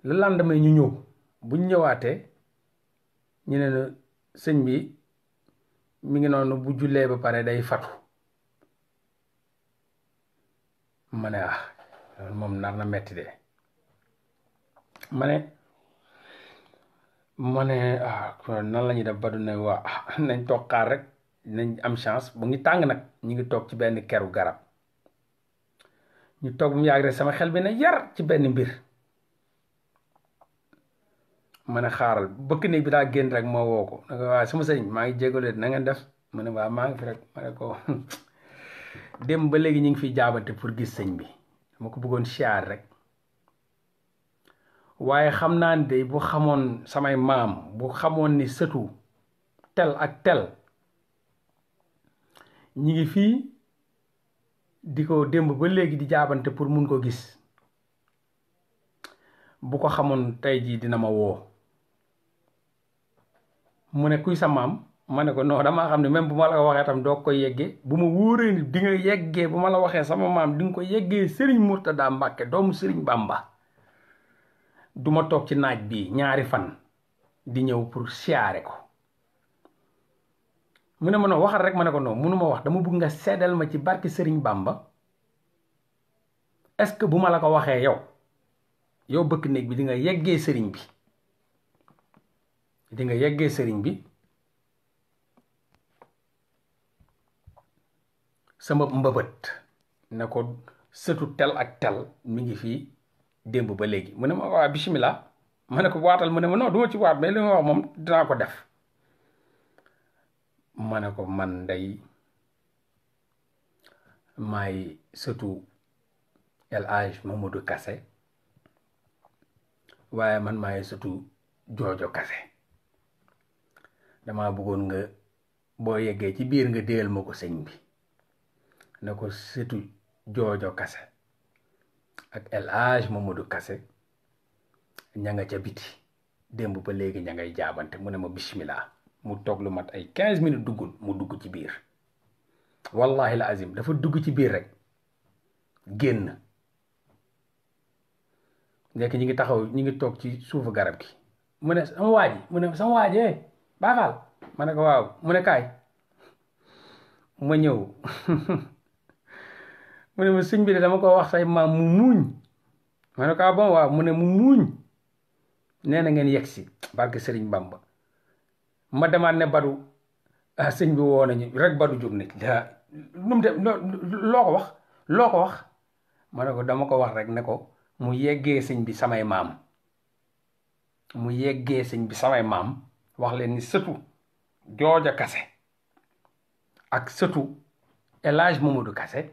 le lendemain ñu ñëw buñ ñëwaatee ñu ne sëñ bi mi ngi noonu bu jullee ba pare day fatu ma ne loolu moom nar na metti de ma ne nan la ñuy def Badu ne waa nañ toog xaar rek nañ am chance bu ngi tàng nag ñu ngi toog ci benn keru garab ñu toog bu mu yàgg rek sama xel bi ne yar ci benn mbir ma ne xaaral bëkk néeg bi daa génn rek moo woo ko ne ko waaw sama sëriñ maa ngi jégalu na ngeen def mu ne waaw maa ngi fi rek ma ne ko dem ba léegi ñu ngi fiy jaabante pour gis sëñ bi dama ko bëggoon siyaar rek waaye xam naa ni de bu xamoon samay maam bu xamoon ni sëtu tel ak tel ñi ngi fii di ko démb ba léegi di jaabante pour mun ko gis bu ko xamoon tey jii dina ma woo mu ne kuy sa maam ma ne ko non damaa xam ne même bu ma la waxee tam doo ko yeggee bu ma wóoree ni di nga yeggee bu ma la waxee sama maam di nga ko yeggee Serigne Mourtada Mbàkke doomu Serigne Bamba du ma toog ci naaj bi ñaari fan di ñëw pour siyaare ko mu ne ma non waxal rek ma ne ko non mënuma wax dama bëgg nga seddal ma ci barki Serigne Bamba est-ce que bu ma la ko waxee yow bëkk néeg bi di nga yeggee Serigne bi sama mbëbët ne ko sëtu tel ak tel mi ngi fii démb ba léegi mu ne ma waa bismillah ma ne ko waatal mu ne ma non du ma ci waat mais li ma wax moom dinaa ko def ma ne ko man ndey maay sëtu El Hadj Mamadou Kassé waaye man maay sëtu Joojo Kassé dama bëggoon nga boo yeggee ci biir nga déel ma ko sëñ bi ne ko sëtu Joojo Kassé ak El Hadj Mamadou Kassé ña nga ca biti démb ba léegi ña ngay jaabante mu ne ma bismillah mu toog lu mat ay 15 minutes duggul mu dugg ci biir wallahi la azim dafa dugg ci biir rek génn nekk ñi ngi taxaw ñi ngi toog ci suufu garab gi mu ne sama waa ji mu ne sama waa ji baafaal ma ne ko waaw mu ne kaay ma ñëw mu ne ma sëñ bi de dama ko wax say maam mu muuñ ma ne ko ah bon waaw mu ne mu muuñ nee na ngeen yegg si barke Sëriñ Bamba ma demaat ne Badu ah sëñ bi woo nañu rek Badu jóg ne nu mu dem loo ko wax ma ne ko dama ko wax rek ne ko mu yeggee sëñ bi samay maam mu yeggee sëñ bi samay maam wax leen ni sëtu Jooja Kassé ak sëtu El Hadj Mamadou Kassé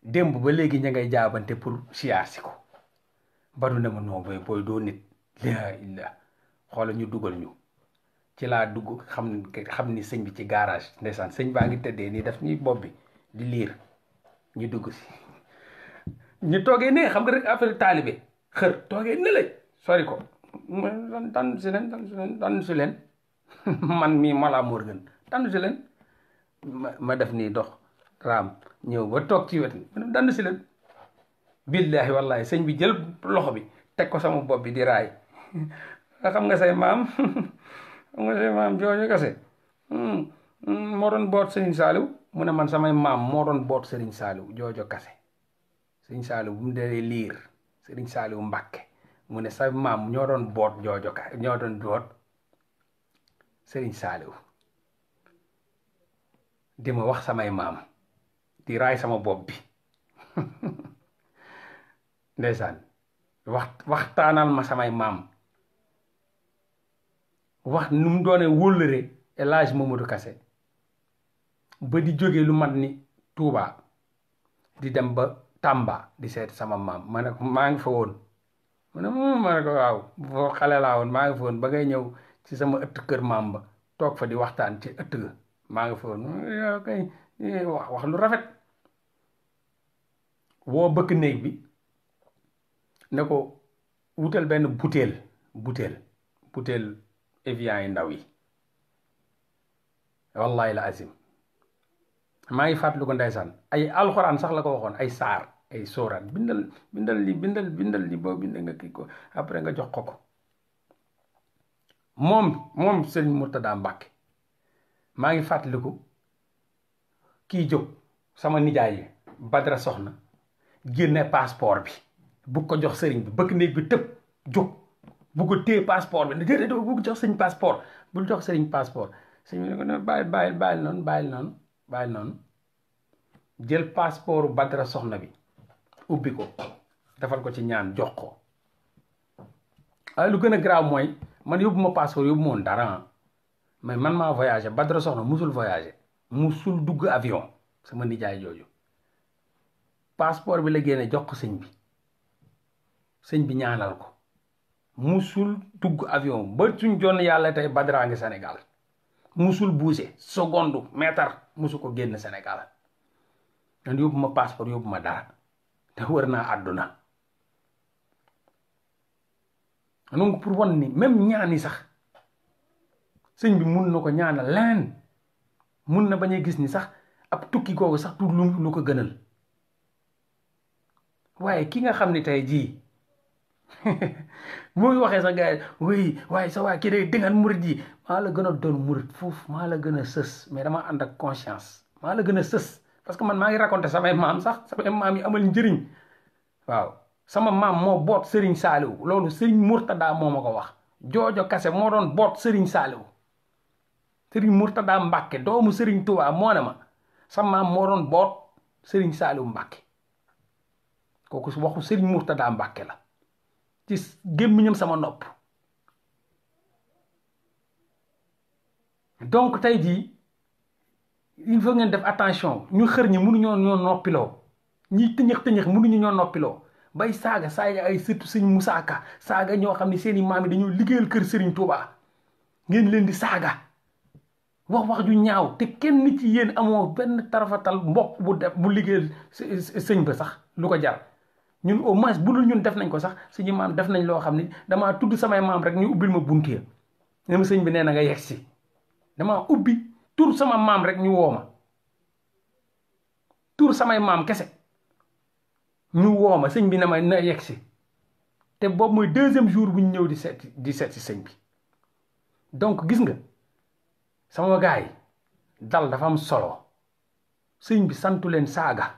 démb ba léegi ña ngay jaabante pour siyaar si ko Badu ne ma non booy doo nit laa illah xoola ñu dugal ñu ci laa dugg xam ni sëñ bi ci garage ndeysaan sëñ baa ngi tëddee nii daf ñuy bopp bi di liir ñu dugg si ñu toogee ne xam nga rek affaire taalibe xër toogee ne la sori ko tànn si leen man mii Mollah Morgun tànn si leen ma def nii dox raam ñëw ba toog ci wet tànn si leen billahi wallahi sëñ bi jël loxo bi teg ko sama bopp bi di raay xam nga say maam xam nga say maam Joojo Kassé moo doon boot Serigne Saliou mu ne man samay maam moo doon boot Serigne Saliou Joojo Kassé Serigne Saliou bu mu dee liir Serigne Saliou Mbàkke mu ne sa maam ñoo doon boot Joojo Kassé ñoo doon boot Serigne Saliou di ma wax samay maam di raay sama bopp bi ndeysaan waxtaanal ma samay maam wax nu mu doone wóllëre El Hadj Mamadou Kassé ba di jóge lu mat ni Touba di dem ba Tamba di seet sama maam ma ne ko maa ngi fa woon ma ne ko waaw boo xale laa woon maa ngi fa woon ba ngay ñëw ci sama ëtt kër maam ba toog fa di waxtaan ci ëtt ga maa ngi fa woon kay wax lu rafet woo bëkk néeg bi ne ko wutal benn butéel Evian yi ndaw yi wallahi la azim maa ngi fàttali ko ndeysaan ay alxuraan sax la ko waxoon ay saar ay sóoraat bindal li boo bind nga kii ko après nga jox ko moom Sëriñ Murtada Mbàkke maa ngi fàttaliku kii jóg sama nijaay yi Badara Soxna génne passeport bi bu ko jox sëriñ bi bëkk néeg bi tëb jóg bu ko téye passeport bi déedéet bu ko jox sëriñ passeport bul jox sëriñ passeport sëriñ bi ne ko ne bàyyil noonu jël passeport Badara Soxna bi ubbi ko defal ko ci ñaan jox ko waaye lu gën a grave mooy man yóbbu ma passeport yóbbu moon dara mais man maa voyagé Badara Soxna musul voyagé musul dugg avion sama nijaay jooju passeport bi la génne jox ko sëñ bi ñaanal ko musul dugg avion ba suñ jonn yàlla tey Badara ngi Sénégal musul bouger seconde mètre musu ko génn Sénégal man yóbbu ma passeport yóbbu ma dara te wër naa àdduna donc pour wan ni même ñaani sax sëñ bi mun na ko ñaanal leneen mun na bañ a gis ni sax ab tukki googu sax du lu ko gënal waaye ki nga xam ni tey jii muy waxee sax gars yi waaye sa waay kii day dëngaan murit yi maa la gën a doon murit foofu maa la gën a sës mais dama ànd ak conscience maa la gën a sës parce que man maa ngi raconté samay maam sax samay maam yi amal njëriñ waaw sama maam moo boot Serigne Saliou loolu Serigne Murtada moo ma ko wax Joojo Kassé moo doon boot Serigne Saliou Serigne Murtada Mbàkke doomu Serigne Touba moo ne ma sa maam moo doon boot Serigne Saliou Mbacke kooku su waxu Serigne Mourtada Mbacke la ci gémmiñam sama nopp. donc tey jii il faut ngeen def attention ñu xër ñi mënuñoo ñoo noppiloo ñi tëñëx mënuñu ñoo noppiloo bay saaga ay sëtu sëñ Moussa Ka saaga ñoo xam ne seeni maam yi dañoo liggéeyal kër Serigne Touba ngeen leen di saaga wax ju ñaaw te kenn ci yéen amoo benn tarafatal mbokk bu liggéeyal sëñ ba sax lu ko jar ñun au moins bu dul ñun def nañ ko sax suñu maam def nañ loo xam ni damaa tudd samay maam rek ñu ubbil ma buntu ya ne ma sëñ bi nee na nga yegg si damaa ubbi tur sama maam rek ñu woo ma tur samay maam kese ñu woo ma sëñ bi ne ma na yegg si te boobu mooy 2e jour bu ñu ñëw di seet si sëñ bi donc gis nga sama gaay dal dafa am solo sëñ bi santu leen saaga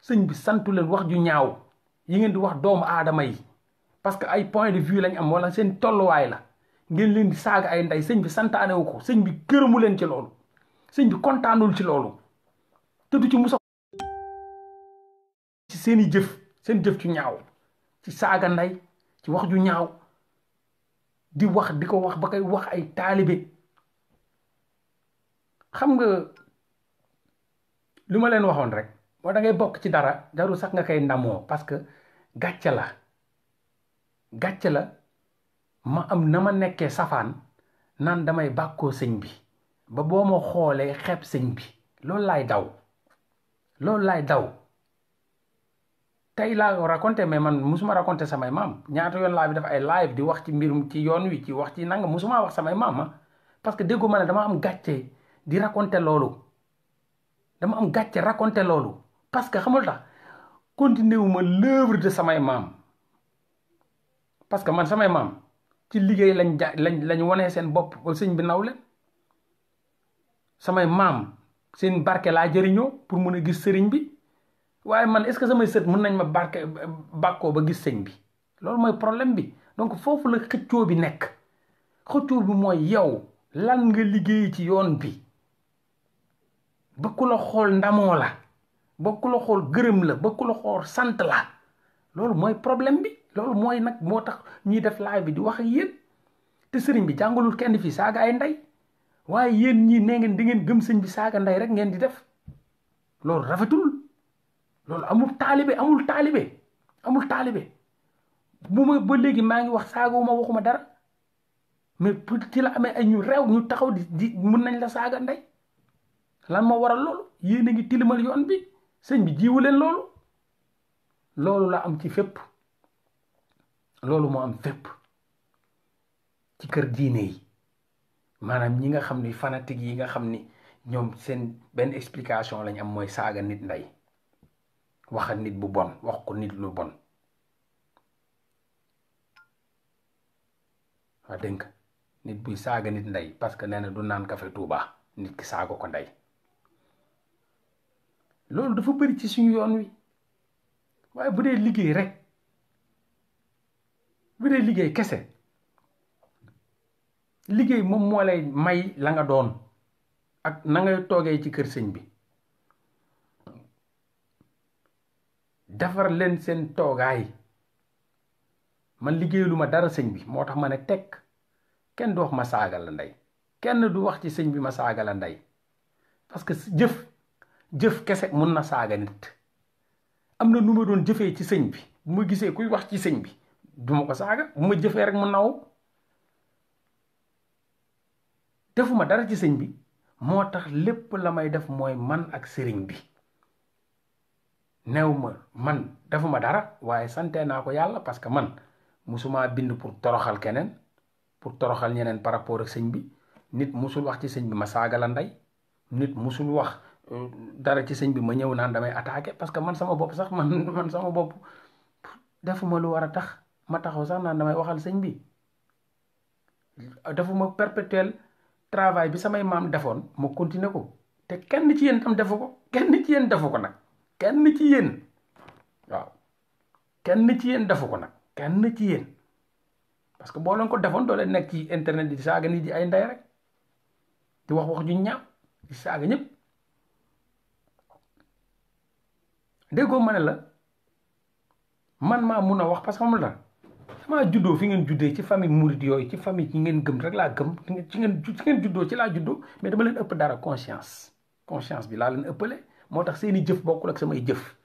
sëñ bi santu leen wax ju ñaaw yi ngeen di wax doomu aadama yi parce que ay point de vue lañ am wala seen tolluwaay la ngeen leen di saaga ay ndey sëñ bi santaanewu ko sëñ bi gërëmu leen ci loolu sëñ bi kontaanul ci loolu te du ci musa ci seeni jëf seen jëf ci ñaaw ci saaga ndey ci wax ju ñaaw di ko wax ba koy wax ay taalibe xam nga lu ma leen waxoon rek moo da ngay bokk ci dara jarul sax nga koy ndamoo parce que gàcce la ma am na ma nekkee safaan naan damay bàkkoo sëñ bi ba boo ma xoolee xeeb sëñ bi loolu laay daw tey laa ko raconté mais man musuma raconté samay maam ñaata yoon laa bi def ay live di wax ci mbirum ci yoon wi ci wax ci nanga musuma wax samay maam parce que déggoo ma ne dama am gàcce di raconté loolu dama am gàcce raconté loolu parce que xamul tax continué wu ma l'œuvre de samay maam parce que man samay maam ci liggéey lañ wanee seen bopp ba sëñ bi naw leen samay maam seen barke laa jëriñoo pour mun a gis sëriñ bi waaye man est-ce que samay sët mën nañ ma bàkkoo ba gis sëñ bi loolu mooy problème bi donc foofu la xëccoo bi nekk xëccoo bi mooy yow lan nga liggéey ci yoon bi ba ku la xool ndamoo la ba ku la xool gërëm la ba ku la xool sant la loolu mooy problème bi loolu mooy nag moo tax ñuy def live bi di wax ak yéen te sëriñ bi jàngalul kenn fii saaga ay ndey waaye yéen ñii nee ngeen di ngeen gëm sëñ bi saaga ndey rek ngeen di def loolu rafetul loolu amul taalibe bu ma ba léegi maa ngi wax saagawuma waxuma dara mais pour ci la amee ay ñu réew ñu taxaw di mun nañ la saaga ndey lan moo waral loolu yéen a ngi tilimal yoon bi sëñ bi jiwu leen loolu la am ci fépp loolu moo am fépp ci kër diine yi maanaam ñi nga xam ni fanatique yi nga xam ni ñoom seen benn explication lañ am mooy saaga nit ndey waxa nit bu bon wax ko nit lu bon waa dégg nit buy saaga nit ndey parce que nee na du naan café Touba nit ki saaga ko ndey loolu dafa bëri ci suñu yoon wi waaye bu dee liggéey rek bu dee liggéey kese liggéey moom moo lay may la nga doon ak na ngay toogee ci kër sëñ bi defar leen seen toogaay man liggéeyalu ma dara sëñ bi moo tax ma ne tekk kenn du wax ma saaga la ndey kenn du wax ci sëñ bi ma saaga la ndey parce que jëf kese mun na saaga nit am na nu ma doon jëfee ci sëñ bi bu ma gisee kuy wax ci sëñ bi du ma ko saaga bu ma jëfee rek mu naw defuma dara ci sëñ bi moo tax lépp la may def mooy man ak sëriñ bi new ma man defuma dara waaye sante naa ko yàlla parce que man musuma bind pour toroxal keneen pour toroxal ñeneen par rapport ak sëñ bi nit musul wax ci sëñ bi ma saaga la ndey nit musul wax dara ci sëñ bi ma ñëw naan damay attaqué parce que man sama bopp sax man sama bopp defuma lu war a tax ma taxaw sax naan damay waxal sëñ bi defuma perpétuel travail bi samay maam defoon ma continuer ko te kenn ci yéen tam defu ko kenn ci yéen defu ko nag kenn ci yéen waaw kenn ci yéen defu ko nag kenn ci yéen parce que boo leen ko defoon doo leen nekk ci internet di saaga nit di ay ndey rek di wax ju ñaaw di saaga ñëpp déggoo ma ne la man maa mun a wax parce que xamul la damaa juddoo fi ngeen juddee ci famille mouride yooyu ci famille yi ngeen gëm rek laa gëm ci ngeen juddoo ci laa juddoo mais dama leen ëpp dara conscience bi laa leen ëppale moo tax seen i jëf bokkul ak samay jëf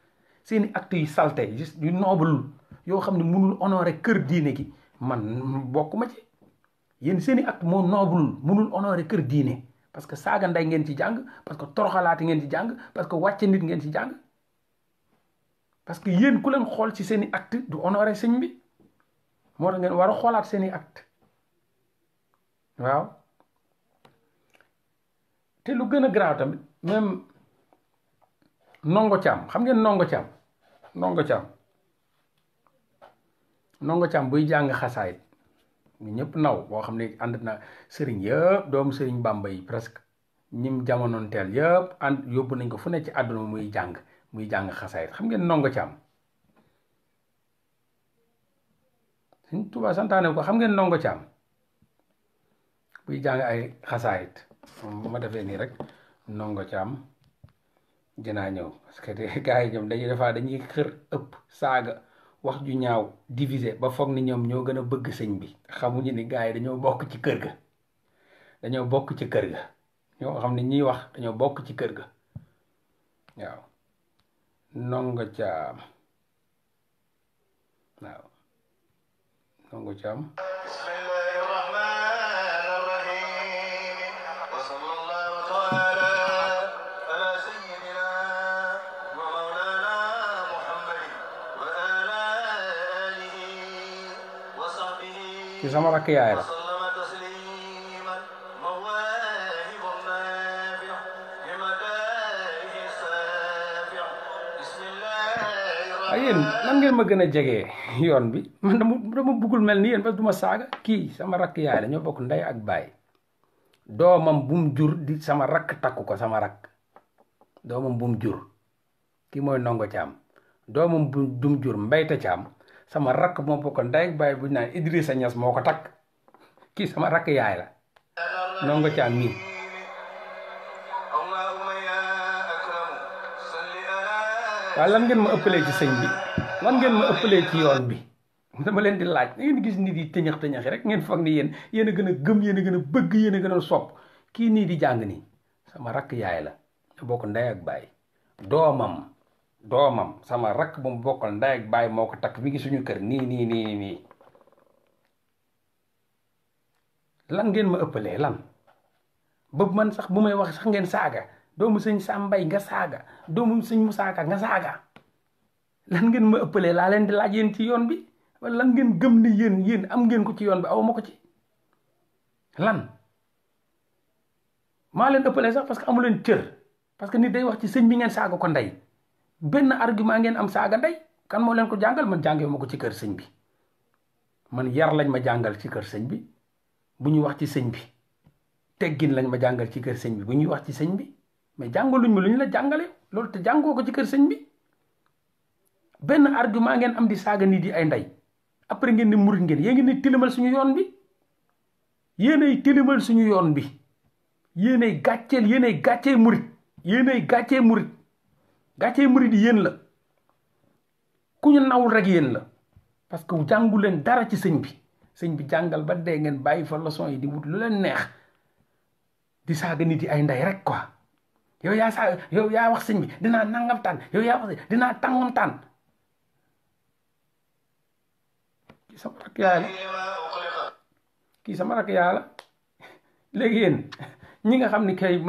seen i actes yu salte yu noble yoo xam ne munul honorer kër diine gi man bokk ma ci yéen seen i acte moo noble munul honorer kër diine parce que saaga nday ngeen ci jàng parce que toroxalaati ngeen ci jàng parce que wàcce nit ngeen ci jàng parce que yéen ku leen xool ci seen i acte du honorer sëñ bi moo tax ngeen war a xoolaat seen i acte waaw te lu gën a garaaw tamit même Ndongo Thiam xam ngeen Ndongo Thiam buy jàng xasaayit ñu ñëpp naw boo xam ne ànd na sëriñ yëpp doomu sëriñ Bamba yi presque ñim jamonoon teel yëpp ànd yóbbu nañ ko fu ne ci àdduna muy jàng xasaayit xam ngeen Ndongo Thiam Sëñ Tuubaa santaane ko xam ngeen Ndongo Thiam buy jàng ay xasaayit bu ma defee nii rek Ndongo Thiam dinaa ñëw parce que gars yi ñoom dañuy xër ëpp saaga wax ju ñaaw diviser ba foog ni ñoom ñoo gën a bëgg sëñ bi xamuñu ni gars yi dañoo bokk ci kër ga ñoo xam ne ñiy wax dañoo bokk ci kër ga waaw Ndongo Thiam waaw Ndongo Thiam ci sama rakk yaay la ay yéen nan ngeen ma gën a jegee yoon bi man dama bëggul mel ni yéen parce que du ma saaga kii sama rakk yaay la ñoo bokk ndey ak baay doomam bu mu jur di sama rakk takku ko sama rakk doomam bu mu jur kii mooy Ndongo Thiam doomam bu mu jur Mbayte Thiam sama rakk moo bokk ndey ak baay bu ñu naan Idrissa Niass moo ko takk kii sama rakk yaay la Ndongo Thiam mii waaye lan ngeen ma ëppalee ci sëñ bi lan ngeen ma ëppalee ci yoon bi dama leen di laaj da ngeen gis nit yi tëñax rek ngeen foog ni yéen a gën a gëm yéen a gën a bëgg yéen a gën a sopp kii nii di jàng nii sama rakk yaay la ñu bokk ndey ak baay doomam sama rakk bu mu bokkal ndey ak baay moo ko takk mi ngi suñu kër nii lan ngeen ma ëppalee lan ba man sax bu may wax sax ngeen saaga doomu sëñ Sambay nga saaga doomu sëñ Musaa Ka nga saaga lan ngeen ma ëppalee laa leen di laaj yéen ci yoon bi wala lan ngeen gëm ni yéen am ngeen ko ci yoon bi aw ma ko ci lan maa leen ëppalee sax parce que amu leen cër parce que nit day wax ci sëñ bi ngeen saaga ko ndey benn argument ngeen am saaga ndey kan moo leen ko jàngal man jàngee ma ko ci kër sëñ bi man yar lañ ma jàngal ci kër sëñ bi bu ñuy wax ci sëñ bi teggin lañ ma jàngal ci kër sëñ bi bu ñuy wax ci sëñ bi mais jàngaluñ ma lu ñu la jàngale loolu te jàngoo ko ci kër sëñ bi benn argument ngeen am di saaga nit yi ay ndey après ngeen ni murit ngeen yéen ngeen di tilimal suñu yoon bi yéenay tilimal suñu yoon bi yéenay gàccee murit gàccee murit yi yéen la ku ñu nawul rek yéen la parce que jàngu leen dara ci sëñ bi jàngal ba dee ngeen bàyyi fa leçon yi di wut lu leen neex di saaga nit yi ay ndey rek quoi yow yaa wax sëñ bi dinaa nangam taan yow yaa wax dinaa tàngam taan kii sama rakk yaay la léegi yéen ñi nga xam ni kay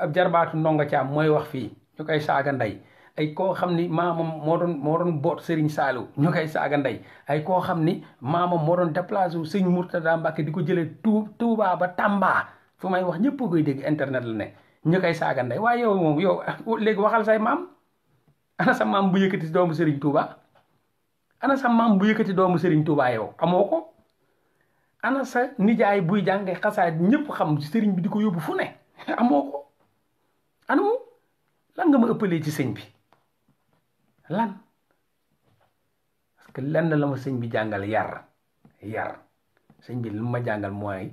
ab jarbaatu Ndongo Thiam mooy wax fii ñu koy saaga ndey ay koo xam ni maamam moo doon boot Serigne Saliou ñu koy saaga ndey ay koo xam ni maamam moo doon déplacé wu Sëñ Mourtada Mbacke di ko jëlee Touba ba Tamba fu may wax ñëpp koy dégg internet la ne ñu koy saaga ndey waaye yow moom léegi waxal say maam ana sa maam bu yëkkati doomu Serigne Touba ana sa maam bu yëkkati doomu Serigne Touba yow amoo ko ana sa nijaay buy jànge xasaay ñëpp xam Serigne bi di ko yóbbu fu ne amoo ko ana mu lan nga ma ëppalee ci sëñ bi lan parce que lenn la ma sëñ bi jàngal yar sëñ bi lu ma jàngal mooy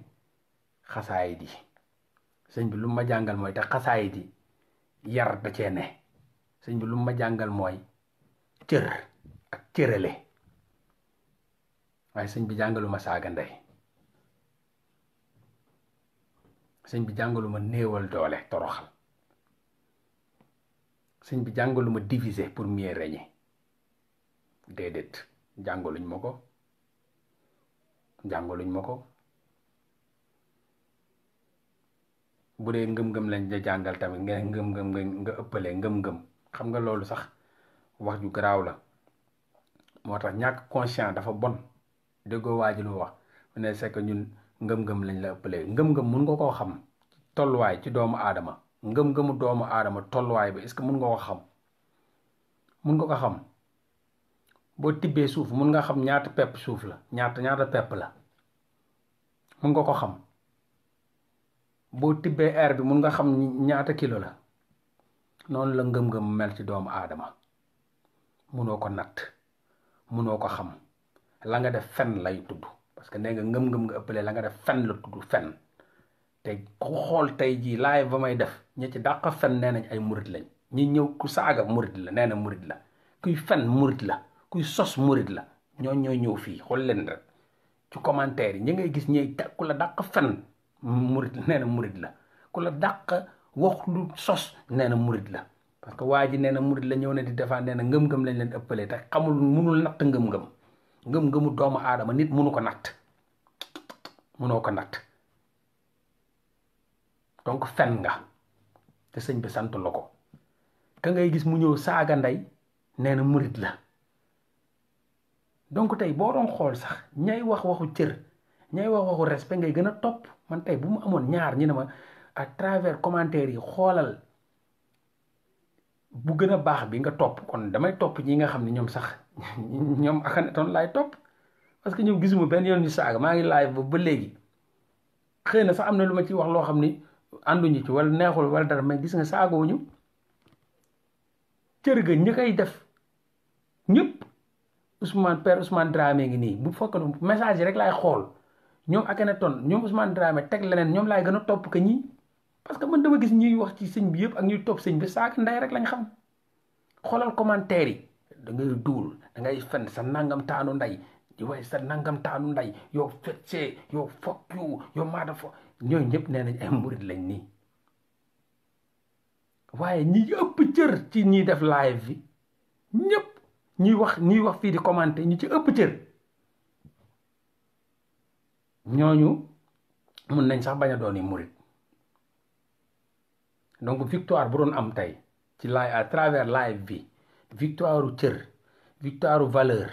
xasaay di sëñ bi lu ma jàngal mooy te xasaay di yar da cee ne sëñ bi lu ma jàngal mooy cër ak cërale waaye sëñ bi jàngaluma saaga ndey sëñ bi jàngaluma néewal doole toroxal sëñ bi jàngaluma diviser pour mieux régner déedéet jàngaluñ ma ko bu dee ngëm-ngëm lañ la jàngal tamit nga ngëm-ngëm nga ëppalee ngëm-ngëm xam nga loolu sax wax ju garaaw la moo tax ñàkk conscient dafa bon déggoo waa ji lu wax mu ne c'est que ñun ngëm-ngëm lañ la ëppalee ngëm-ngëm mun nga koo xam tolluwaay ci doomu aadama ngëm-ngëmu doomu aadama tolluwaay bi est-ce que mun nga ko xam boo tibbee suuf mun nga xam ñaata pepp suuf la ñaata pepp la mun nga ko xam boo tibbee air bi mun nga xam ñaata kilo la noonu la ngëm-ngëm mel ci doomu aadama munoo ko natt munoo ko xam la nga def fen lay tudd parce que nee nga ngëm-ngëm nga ëppalee la nga def fen la tudd fen te ku xool tey jii live ba may def ñi ci dàq fen nee nañ ay murit lañ ñi ñëw ku saaga murit la nee na murit la kuy fen murit la kuy sos murit la ñooy ñëw fii xool leen rek ci commentaire yi ñi ngay gis ñiy ku la dàq fen murit nee na murit la ku la dàq wax lu sos nee na murit la parce que waa ji nee na murit la ñëw na di defaan nee na ngëm-ngëm lañ leen ëppalee te xamul munul natt ngëm-ngëmu doomu aadama nit munoo ko natt donc fen nga te sëñ bi sant la ko ka ngay gis mu ñëw saaga ndey nee na murit la donc tey boo doon xool sax ñay wax waxu cër ñay wax waxu respect ngay gën a topp man tey bu mu amoon ñaar ñu ne ma à travers commentaire yi xoolal bu gën a baax bi nga topp kon damay topp ñi nga xam ne ñoom sax ñoom Akhenaton laay topp parce que ñoom gisuma benn yoon ñu saaga maa ngi live ba léegi xëy na sax am na lu ma ci wax loo xam ni ànduñu ci wala neexul wala dara mais gis nga saagowuñu cër ga ñi koy def ñëpp Père Ousmane Dramé ngi nii bu fekkoon message yi rek laay xool ñoom Akhenaton ñoom Ousmane Dramé teg leneen ñoom laay gën a topp que ñii parce que man dama gis ñuy wax ci sëñ bi yëpp ak ñuy topp sëñ bi saaga ndey rek lañ xam xoolal commentaire yi da ngay duul da ngay fen sa nangam taanu ndey di way sa nangam taanu ndey yow fetsee yow fuck you yow maada fo ñooñu ñëpp nee nañ ay murit lañ nii waaye ñi ëpp cër ci ñiy def live bi ñëpp ñuy wax fii di commenter ñi ci ëpp cër ñooñu mun nañ sax bañ a doon murit donc victoire bu doon am tey ci live à travers live bi victoire cër victoire valeur